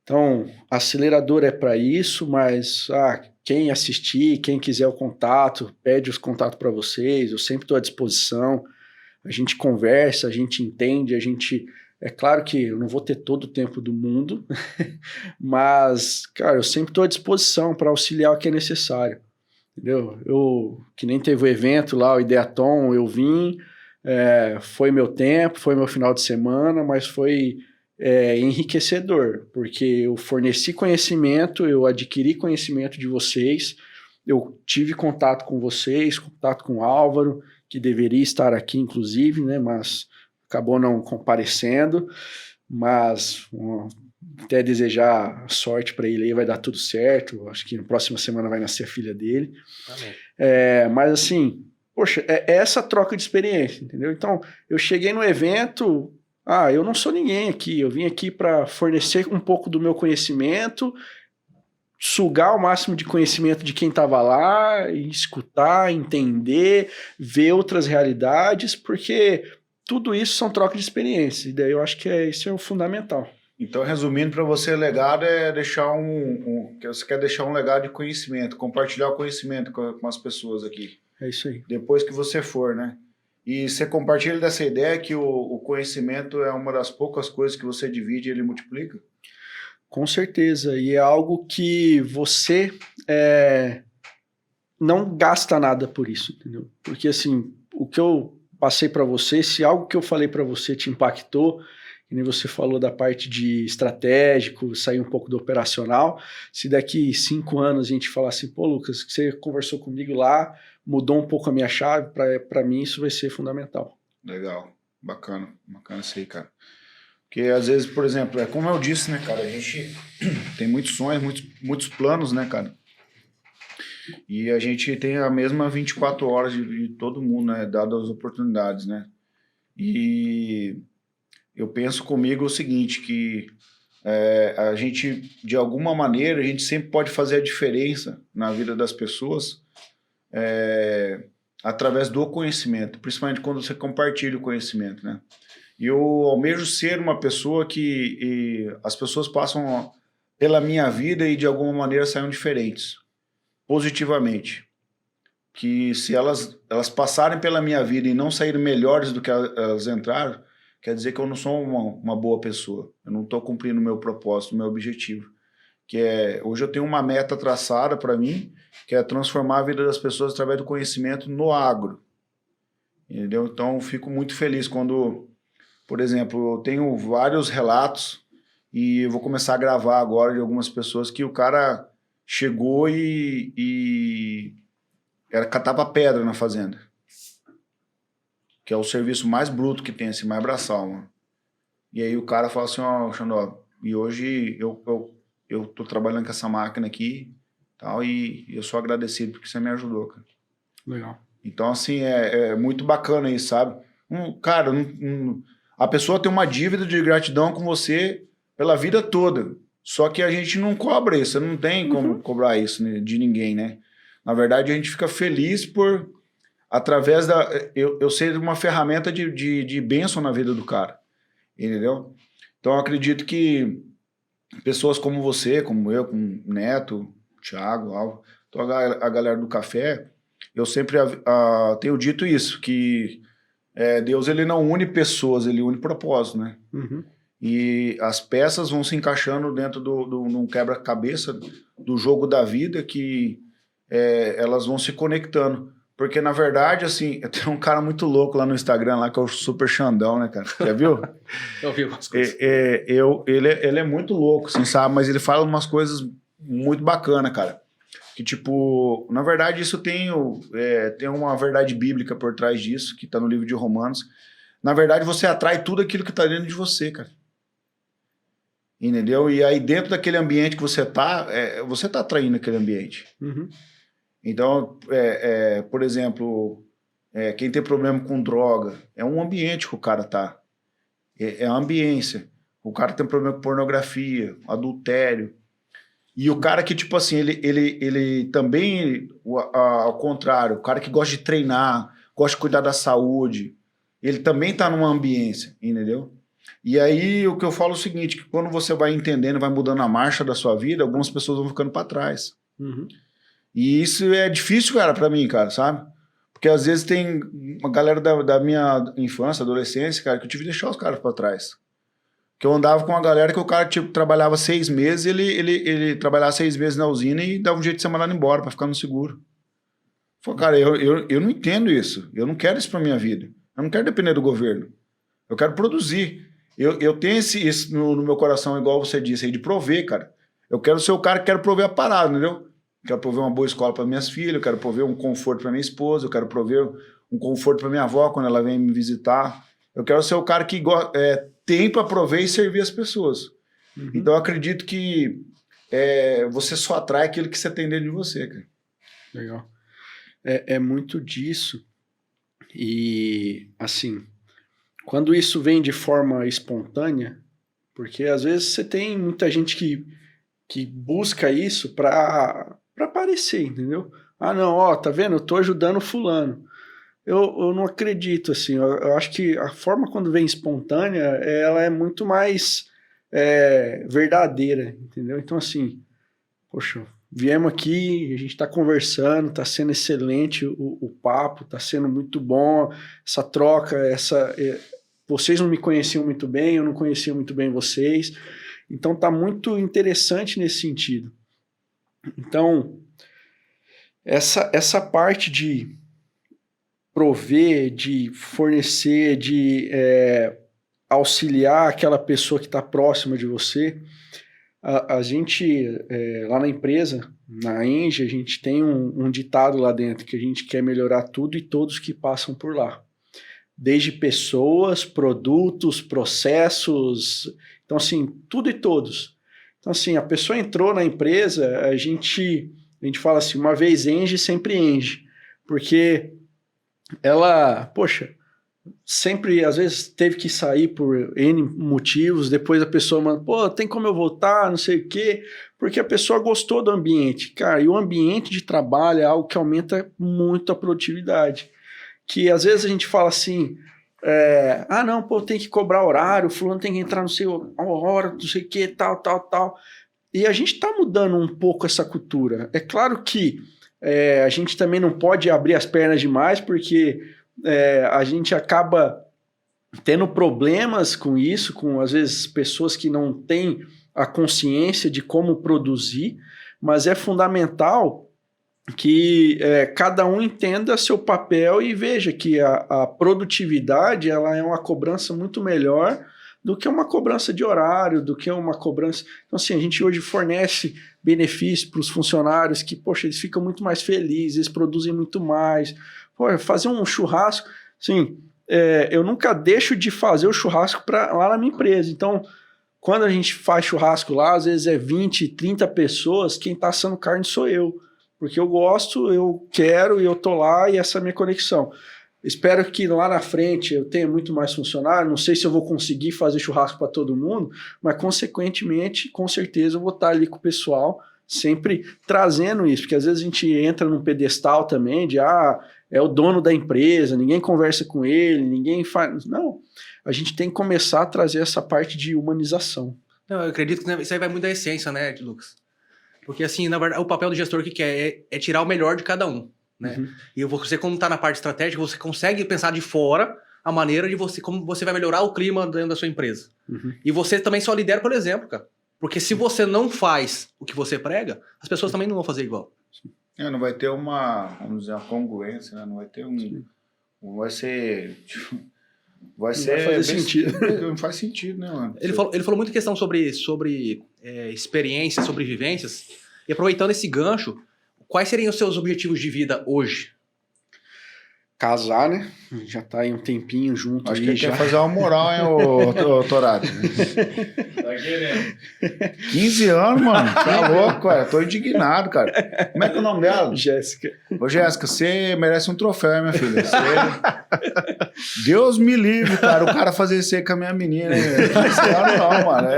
Então, a aceleradora é para isso, mas quem assistir, quem quiser o contato, pede os contatos para vocês, eu sempre estou à disposição, a gente conversa, a gente entende, é claro que eu não vou ter todo o tempo do mundo, mas, cara, eu sempre estou à disposição para auxiliar o que é necessário, entendeu? Que nem teve o evento lá, o Ideaton, eu vim, foi meu tempo, foi meu final de semana, mas foi enriquecedor, porque eu forneci conhecimento, eu adquiri conhecimento de vocês, eu tive contato com vocês, contato com o Álvaro, que deveria estar aqui, inclusive, né, mas acabou não comparecendo, mas até desejar sorte para ele aí, vai dar tudo certo, acho que na próxima semana vai nascer a filha dele. Amém. Mas assim, poxa, é essa troca de experiência, entendeu? Então, eu cheguei no evento, eu não sou ninguém aqui, eu vim aqui para fornecer um pouco do meu conhecimento, sugar o máximo de conhecimento de quem estava lá, escutar, entender, ver outras realidades, porque tudo isso são trocas de experiência, e daí eu acho que isso é o fundamental. Então, resumindo, para você, legado é deixar você quer deixar um legado de conhecimento, compartilhar o conhecimento com as pessoas aqui. É isso aí. Depois que você for, né? E você compartilha dessa ideia que o conhecimento é uma das poucas coisas que você divide e ele multiplica? Com certeza, e é algo que você não gasta nada por isso, entendeu? Porque assim, o que eu passei para você, se algo que eu falei para você te impactou, e nem você falou da parte de estratégico, sair um pouco do operacional, se daqui 5 anos a gente falar assim, pô, Lucas, que você conversou comigo lá, mudou um pouco a minha chave, para mim isso vai ser fundamental. Legal, bacana isso aí, cara. Porque às vezes, por exemplo, como eu disse, né, cara, a gente tem muitos sonhos, muitos planos, né, cara? E a gente tem a mesma 24 horas de todo mundo, né, dadas as oportunidades, né? E eu penso comigo o seguinte, que a gente, de alguma maneira, a gente sempre pode fazer a diferença na vida das pessoas através do conhecimento, principalmente quando você compartilha o conhecimento, né? E eu almejo ser uma pessoa que as pessoas passam pela minha vida e de alguma maneira saiam diferentes, positivamente. Que se elas passarem pela minha vida e não saírem melhores do que elas entraram, quer dizer que eu não sou uma boa pessoa. Eu não estou cumprindo o meu propósito, o meu objetivo. Hoje eu tenho uma meta traçada para mim, que é transformar a vida das pessoas através do conhecimento no agro. Entendeu? Então eu fico muito feliz quando, por exemplo, eu tenho vários relatos e eu vou começar a gravar agora de algumas pessoas que o cara chegou e catava pedra na fazenda. Que é o serviço mais bruto que tem, assim, mais braçal, mano. E aí o cara fala assim, Xandó, e hoje eu tô trabalhando com essa máquina aqui tal, e eu sou agradecido porque você me ajudou, cara. Legal. Então, assim, é muito bacana isso, sabe? Cara, a pessoa tem uma dívida de gratidão com você pela vida toda. Só que a gente não cobra isso, não tem como cobrar isso de ninguém, né? Na verdade, a gente fica feliz por, através eu ser uma ferramenta de bênção na vida do cara, entendeu? Então, eu acredito que pessoas como você, como eu, como o Neto, o Thiago, Alvo, então a galera do café, eu sempre tenho dito isso, que Deus ele não une pessoas, ele une propósito, né? E as peças vão se encaixando dentro de um quebra-cabeça do jogo da vida que elas vão se conectando. Porque, na verdade, assim, eu tenho um cara muito louco lá no Instagram, lá, que é o Super Xandão, né, cara? Já viu? Eu vi umas coisas. Ele é muito louco, assim, sabe? Mas ele fala umas coisas muito bacanas, cara. Que, tipo, na verdade, isso tem uma verdade bíblica por trás disso, que tá no livro de Romanos. Na verdade, você atrai tudo aquilo que tá dentro de você, cara. Entendeu? E aí, dentro daquele ambiente que você tá atraindo aquele ambiente. Então, por exemplo, quem tem problema com droga, é um ambiente que o cara tá. É a ambiência. O cara tem problema com pornografia, adultério. E o cara que, tipo assim, ele também, ao contrário, o cara que gosta de treinar, gosta de cuidar da saúde, ele também tá numa ambiência, entendeu? E aí o que eu falo é o seguinte, que quando você vai entendendo, vai mudando a marcha da sua vida, algumas pessoas vão ficando para trás. E isso é difícil, cara, para mim, cara, sabe? Porque às vezes tem uma galera da minha infância, adolescência, cara, que eu tive que deixar os caras para trás. Que eu andava com uma galera que o cara, tipo, trabalhava 6 meses, ele trabalhava 6 meses na usina e dava um jeito de ser mandado embora para ficar no seguro. Falei, cara, eu não entendo isso. Eu não quero isso pra minha vida. Eu não quero depender do governo. Eu quero produzir. Eu tenho isso no meu coração, igual você disse aí, de prover, cara. Eu quero ser o cara que quero prover a parada, entendeu? Eu quero prover uma boa escola para minhas filhas, eu quero prover um conforto para minha esposa, eu quero prover um conforto para minha avó quando ela vem me visitar. Eu quero ser o cara que tem para prover e servir as pessoas. Então eu acredito que você só atrai aquilo que você tem dentro de você, cara. Legal. É muito disso. E, assim, quando isso vem de forma espontânea, porque às vezes você tem muita gente que busca isso para aparecer, entendeu? Ah, não, ó, tá vendo? Eu tô ajudando fulano. Eu não acredito, assim, eu acho que a forma quando vem espontânea, ela é muito mais verdadeira, entendeu? Então, assim, poxa, viemos aqui, a gente tá conversando, tá sendo excelente o papo, tá sendo muito bom, essa troca, vocês não me conheciam muito bem, eu não conhecia muito bem vocês, então tá muito interessante nesse sentido. Então, essa parte de prover, de fornecer, de auxiliar aquela pessoa que está próxima de você, a gente, lá na empresa, na Engie, a gente tem um ditado lá dentro, que a gente quer melhorar tudo e todos que passam por lá. Desde pessoas, produtos, processos, então assim, tudo e todos. Então assim, a pessoa entrou na empresa, a gente fala assim, uma vez Engie, sempre Engie, porque ela, poxa, sempre, às vezes, teve que sair por N motivos, depois a pessoa manda, pô, tem como eu voltar, não sei o quê, porque a pessoa gostou do ambiente, cara, e o ambiente de trabalho é algo que aumenta muito a produtividade, que às vezes a gente fala assim, não, pô, tem que cobrar horário, fulano tem que entrar não sei a hora, não sei o quê, tal, e a gente tá mudando um pouco essa cultura, é claro que a gente também não pode abrir as pernas demais, porque a gente acaba tendo problemas com isso, com às vezes pessoas que não têm a consciência de como produzir, mas é fundamental que cada um entenda seu papel e veja que a produtividade ela é uma cobrança muito melhor do que uma cobrança de horário, do que uma cobrança... Então, assim, a gente hoje fornece benefícios para os funcionários que, poxa, eles ficam muito mais felizes, eles produzem muito mais. Pô, fazer um churrasco, assim, eu nunca deixo de fazer o churrasco lá na minha empresa. Então, quando a gente faz churrasco lá, às vezes 20, 30 pessoas, quem está assando carne sou eu. porque eu gosto, eu quero e eu tô lá e essa é a minha conexão. Espero que lá na frente eu tenha muito mais funcionário, não sei se eu vou conseguir fazer churrasco para todo mundo, mas consequentemente, com certeza eu vou estar ali com o pessoal, sempre trazendo isso, porque às vezes a gente entra num pedestal também de, é o dono da empresa, ninguém conversa com ele, ninguém faz... Não, a gente tem que começar a trazer essa parte de humanização. Não, eu acredito que isso aí vai muito da essência, né, Lucas? Porque assim, na verdade, o papel do gestor que é tirar o melhor de cada um. Né? Uhum. E você, como está na parte estratégica, você consegue pensar de fora a maneira de você, como você vai melhorar o clima dentro da sua empresa. Uhum. E você também só lidera pelo exemplo, cara. Porque se você não faz o que você prega, as pessoas também não vão fazer igual. Não vai ter vamos dizer, uma congruência, né? Não vai ter vai ser... Vai fazer sentido. Não faz sentido, né, mano? Ele falou muito questão sobre experiências, sobre vivências. E aproveitando esse gancho, quais seriam os seus objetivos de vida hoje? Casar, né? Já tá aí um tempinho junto. Acho que ele quer fazer uma moral, hein, ô Torado? Tá querendo. 15 anos, mano. Tá louco, cara. Tô indignado, cara. Como é que é o nome dela? Jéssica. Ô, Jéssica, você merece um troféu, minha filha. Deus me livre, cara. O cara fazer isso aí com a minha menina. 15 anos não, mano.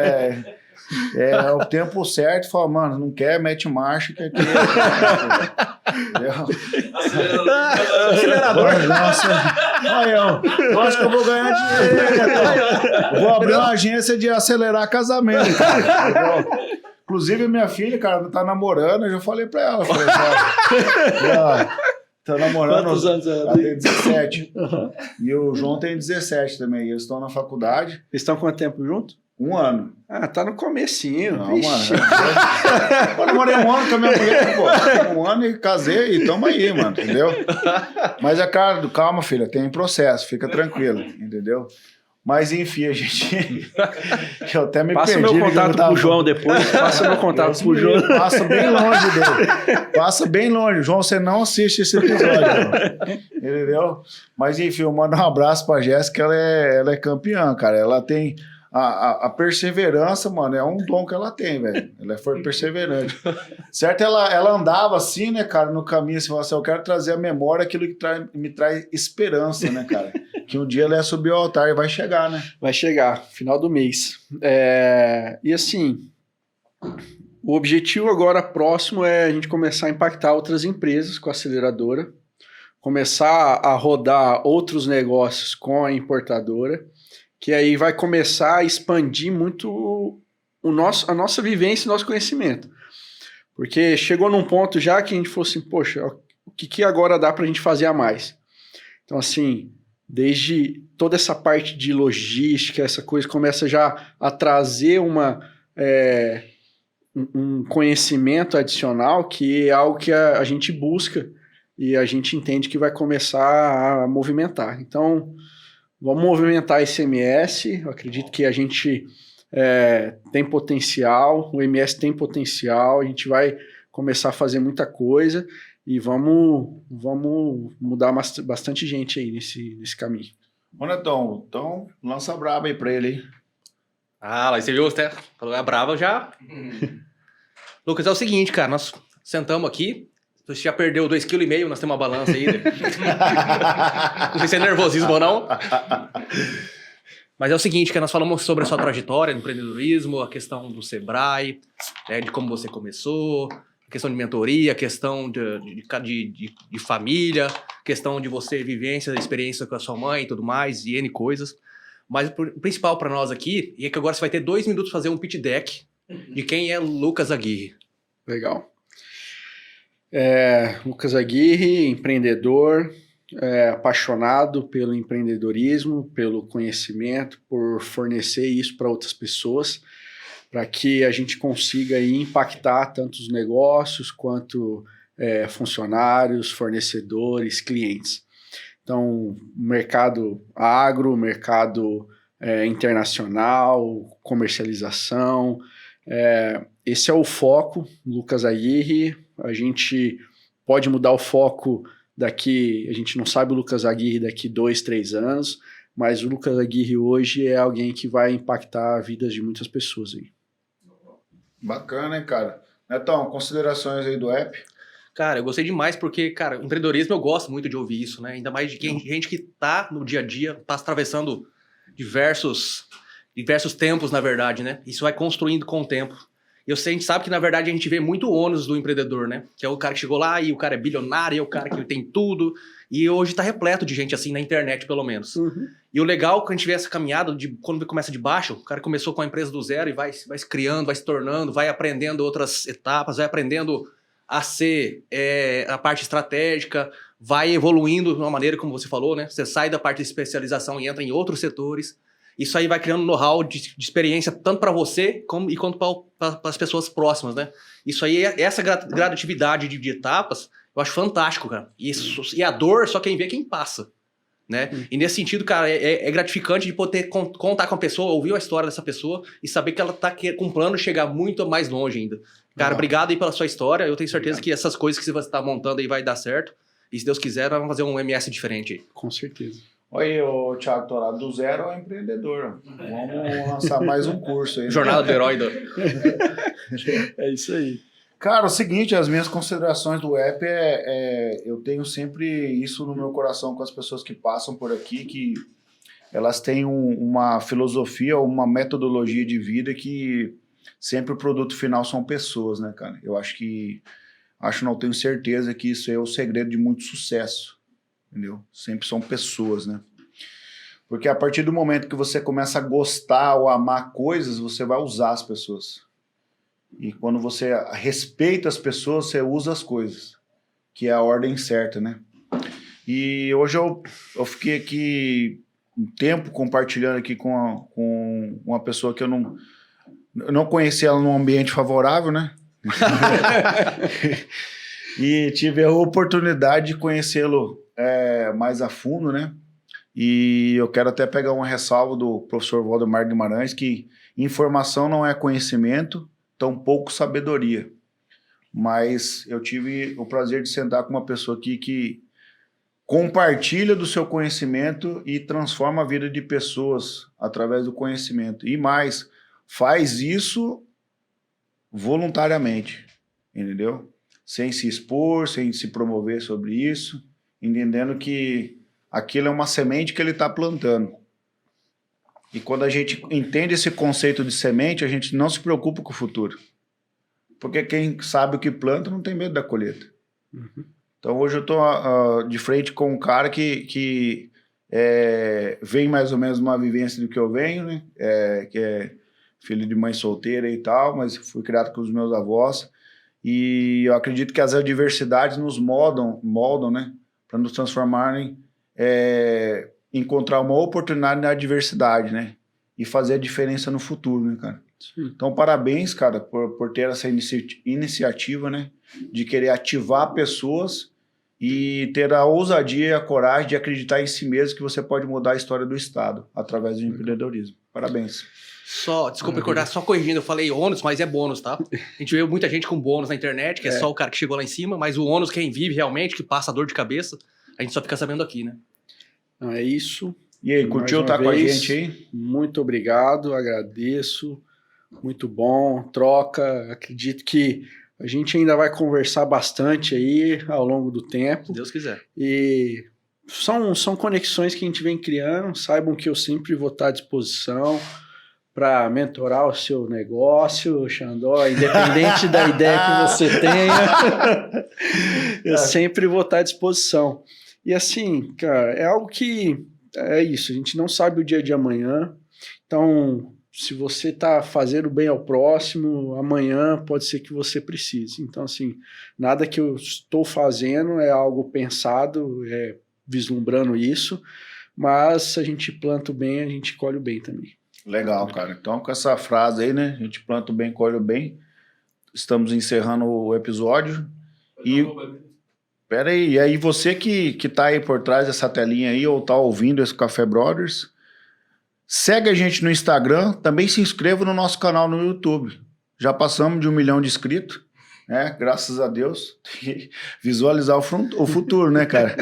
É o tempo certo, fala, mano, não quer, mete marcha, que aqui entendeu? Acelerador. Nossa, eu acho que eu vou ganhar dinheiro. Vou abrir uma agência de acelerar casamento, cara. Inclusive, minha filha, cara, tá namorando, eu já falei pra ela. Falei, tá namorando. Quantos anos ela tem? 17. Uhum. E o João tem 17 também. Eles estão na faculdade. Eles estão quanto tempo juntos? 1 ano. Tá no comecinho. Não, mano. Eu namorei 1 ano com a minha mulher, pô. 1 ano e casei e tamo aí, mano, entendeu? Mas cara, calma, filha, tem processo, fica tranquilo, entendeu? Mas enfim, a gente... Eu até me passa perdi. Passa meu contato pro João depois. Passa meu contato pro João. Passa bem longe dele. Passa bem longe. João, você não assiste esse episódio. Entendeu? Mas enfim, eu mando um abraço pra Jéssica, ela é campeã, cara. Ela tem... A perseverança, mano, é um dom que ela tem, velho. Ela foi perseverante. Certo? Ela andava assim, né, cara, no caminho, assim, eu quero trazer à memória aquilo que me traz esperança, né, cara? Que um dia ela ia subir ao altar e vai chegar, né? Vai chegar, final do mês. E assim, o objetivo agora próximo é a gente começar a impactar outras empresas com a aceleradora, começar a rodar outros negócios com a importadora, que aí vai começar a expandir muito a nossa vivência e nosso conhecimento. Porque chegou num ponto já que a gente falou assim, poxa, o que agora dá para a gente fazer a mais? Então, assim, desde toda essa parte de logística, essa coisa começa já a trazer um conhecimento adicional, que é algo que a gente busca e a gente entende que vai começar a movimentar. Então, vamos movimentar esse MS, eu acredito que a gente tem potencial, o MS tem potencial, a gente vai começar a fazer muita coisa e vamos mudar bastante gente aí nesse caminho. Ô, Netão, então lança a braba aí pra ele, hein? Lá você viu, até falou a braba já. Lucas, é o seguinte, cara, nós sentamos aqui, você já perdeu 2,5 kg, nós temos uma balança aí. Não sei se é nervosismo ou não. Mas é o seguinte, que nós falamos sobre a sua trajetória no empreendedorismo, a questão do Sebrae, de como você começou, a questão de mentoria, a questão de família, a questão de você vivência, experiência com a sua mãe e tudo mais, e N coisas. Mas o principal para nós aqui é que agora você vai ter 2 minutos para fazer um pitch deck de quem é Lucas Aguirre. Legal. Lucas Aguirre, empreendedor, apaixonado pelo empreendedorismo, pelo conhecimento, por fornecer isso para outras pessoas, para que a gente consiga aí impactar tanto os negócios quanto funcionários, fornecedores, clientes. Então, mercado agro, mercado internacional, comercialização, esse é o foco, Lucas Aguirre. A gente pode mudar o foco daqui, a gente não sabe o Lucas Aguirre daqui 2, 3 anos, mas o Lucas Aguirre hoje é alguém que vai impactar a vida de muitas pessoas aí. Bacana, hein, cara? Netão, considerações aí do app? Cara, eu gostei demais porque, cara, empreendedorismo eu gosto muito de ouvir isso, né? Ainda mais de gente que tá no dia a dia, tá atravessando diversos tempos, na verdade, né? Isso vai construindo com o tempo. E a gente sabe que, na verdade, a gente vê muito ônus do empreendedor, né? Que é o cara que chegou lá e o cara é bilionário, é o cara que tem tudo. E hoje tá repleto de gente assim, na internet, pelo menos. Uhum. E o legal é que a gente vê essa caminhada, quando começa de baixo, o cara começou com a empresa do zero e vai se criando, vai se tornando, vai aprendendo outras etapas, vai aprendendo a ser a parte estratégica, vai evoluindo de uma maneira, como você falou, né? Você sai da parte de especialização e entra em outros setores. Isso aí vai criando know-how de experiência tanto para você quanto para as pessoas próximas, né? Isso aí, essa gradatividade de etapas, eu acho fantástico, cara. E a dor, só quem vê é quem passa, né? E nesse sentido, cara, é gratificante de poder contar com a pessoa, ouvir a história dessa pessoa e saber que ela tá com um plano de chegar muito mais longe ainda. Cara, obrigado aí pela sua história. Eu tenho certeza que essas coisas que você está montando aí vai dar certo. E se Deus quiser, nós vamos fazer um MS diferente aí. Com certeza. Oi, o Thiago Torado, do zero ao empreendedor. Vamos lançar mais um curso aí. Né? Jornada do Herói. É isso aí. Cara, é o seguinte, as minhas considerações do app eu tenho sempre isso no meu coração com as pessoas que passam por aqui, que elas têm uma filosofia, uma metodologia de vida que sempre o produto final são pessoas, né, cara? Eu não tenho certeza que isso é o segredo de muito sucesso, entendeu? Sempre são pessoas, né? Porque a partir do momento que você começa a gostar ou amar coisas, você vai usar as pessoas. E quando você respeita as pessoas, você usa as coisas, que é a ordem certa, né? E hoje eu fiquei aqui um tempo compartilhando aqui com uma pessoa que eu não conheci ela num ambiente favorável, né? E tive a oportunidade de conhecê-lo mais a fundo, né? E eu quero até pegar uma ressalva do professor Waldemar Guimarães, que informação não é conhecimento, tampouco sabedoria. Mas eu tive o prazer de sentar com uma pessoa aqui que compartilha do seu conhecimento e transforma a vida de pessoas através do conhecimento. E mais, faz isso voluntariamente, entendeu? Sem se expor, sem se promover sobre isso, entendendo que aquilo é uma semente que ele está plantando. E quando a gente entende esse conceito de semente, a gente não se preocupa com o futuro. Porque quem sabe o que planta não tem medo da colheita. Uhum. Então hoje eu estou de frente com um cara que vem mais ou menos uma vivência do que eu venho, né? Que é filho de mãe solteira e tal, mas fui criado com os meus avós. E eu acredito que as adversidades nos moldam, né? Para nos transformarem, encontrar uma oportunidade na adversidade, né? E fazer a diferença no futuro, né, cara? Sim. Então, parabéns, cara, por ter essa iniciativa, né? De querer ativar pessoas e ter a ousadia e a coragem de acreditar em si mesmo que você pode mudar a história do Estado através do empreendedorismo. Parabéns. Desculpa recordar, só corrigindo, eu falei ônus, mas é bônus, tá? A gente vê muita gente com bônus na internet, que é só o cara que chegou lá em cima, mas o ônus, quem vive realmente, que passa dor de cabeça, a gente só fica sabendo aqui, né? Não, é isso. E aí, curtiu estar com a gente aí? Muito obrigado, agradeço. Muito bom, troca. Acredito que a gente ainda vai conversar bastante aí ao longo do tempo. Se Deus quiser. E são conexões que a gente vem criando. Saibam que eu sempre vou estar à disposição para mentorar o seu negócio, Xandó, independente da ideia que você tenha. Eu sempre vou estar à disposição. E assim, cara, é algo que é isso, a gente não sabe o dia de amanhã, então se você está fazendo bem ao próximo, amanhã pode ser que você precise. Então assim, nada que eu estou fazendo é algo pensado, vislumbrando isso, mas se a gente planta o bem, a gente colhe o bem também. Legal, cara. Então com essa frase aí, né, a gente planta o bem, colhe o bem, estamos encerrando o episódio e... Pera aí, e aí você que tá aí por trás dessa telinha aí, ou tá ouvindo esse Café Brothers, segue a gente no Instagram, também se inscreva no nosso canal no YouTube. Já passamos de 1 milhão de inscritos, né? Graças a Deus. Visualizar o futuro, né, cara?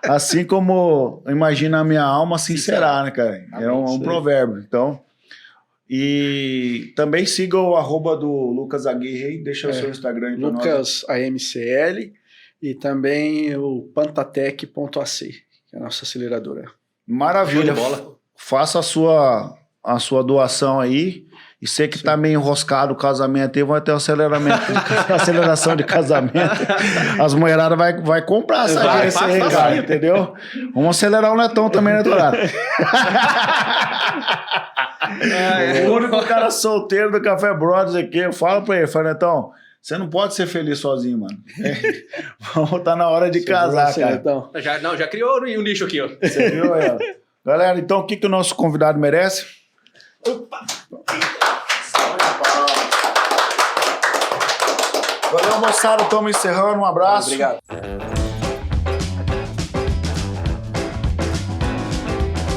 Assim como imagina a minha alma, assim será, né, cara? É um provérbio. Então, e também siga o @ do Lucas Aguirre aí, deixa o seu Instagram aí pra Lucas AMCL. E também o Pantatec.ac, que é a nossa aceleradora. Maravilha. Faça a sua doação aí. E você que tá meio enroscado o casamento aí, vai ter aceleração de casamento. As mulheradas vai comprar essa agência aí, cara, entendeu? Vamos acelerar o Netão também, né, Dourado? O único cara solteiro do Café Brothers aqui, eu falo pra ele, Netão, você não pode ser feliz sozinho, mano. Tá na hora de casar, cara. Netão. Já criou um nicho aqui, ó. Você viu ela? Galera, então o que o nosso convidado merece? Opa! Valeu, moçada. Estamos encerrando. Um abraço. Obrigado.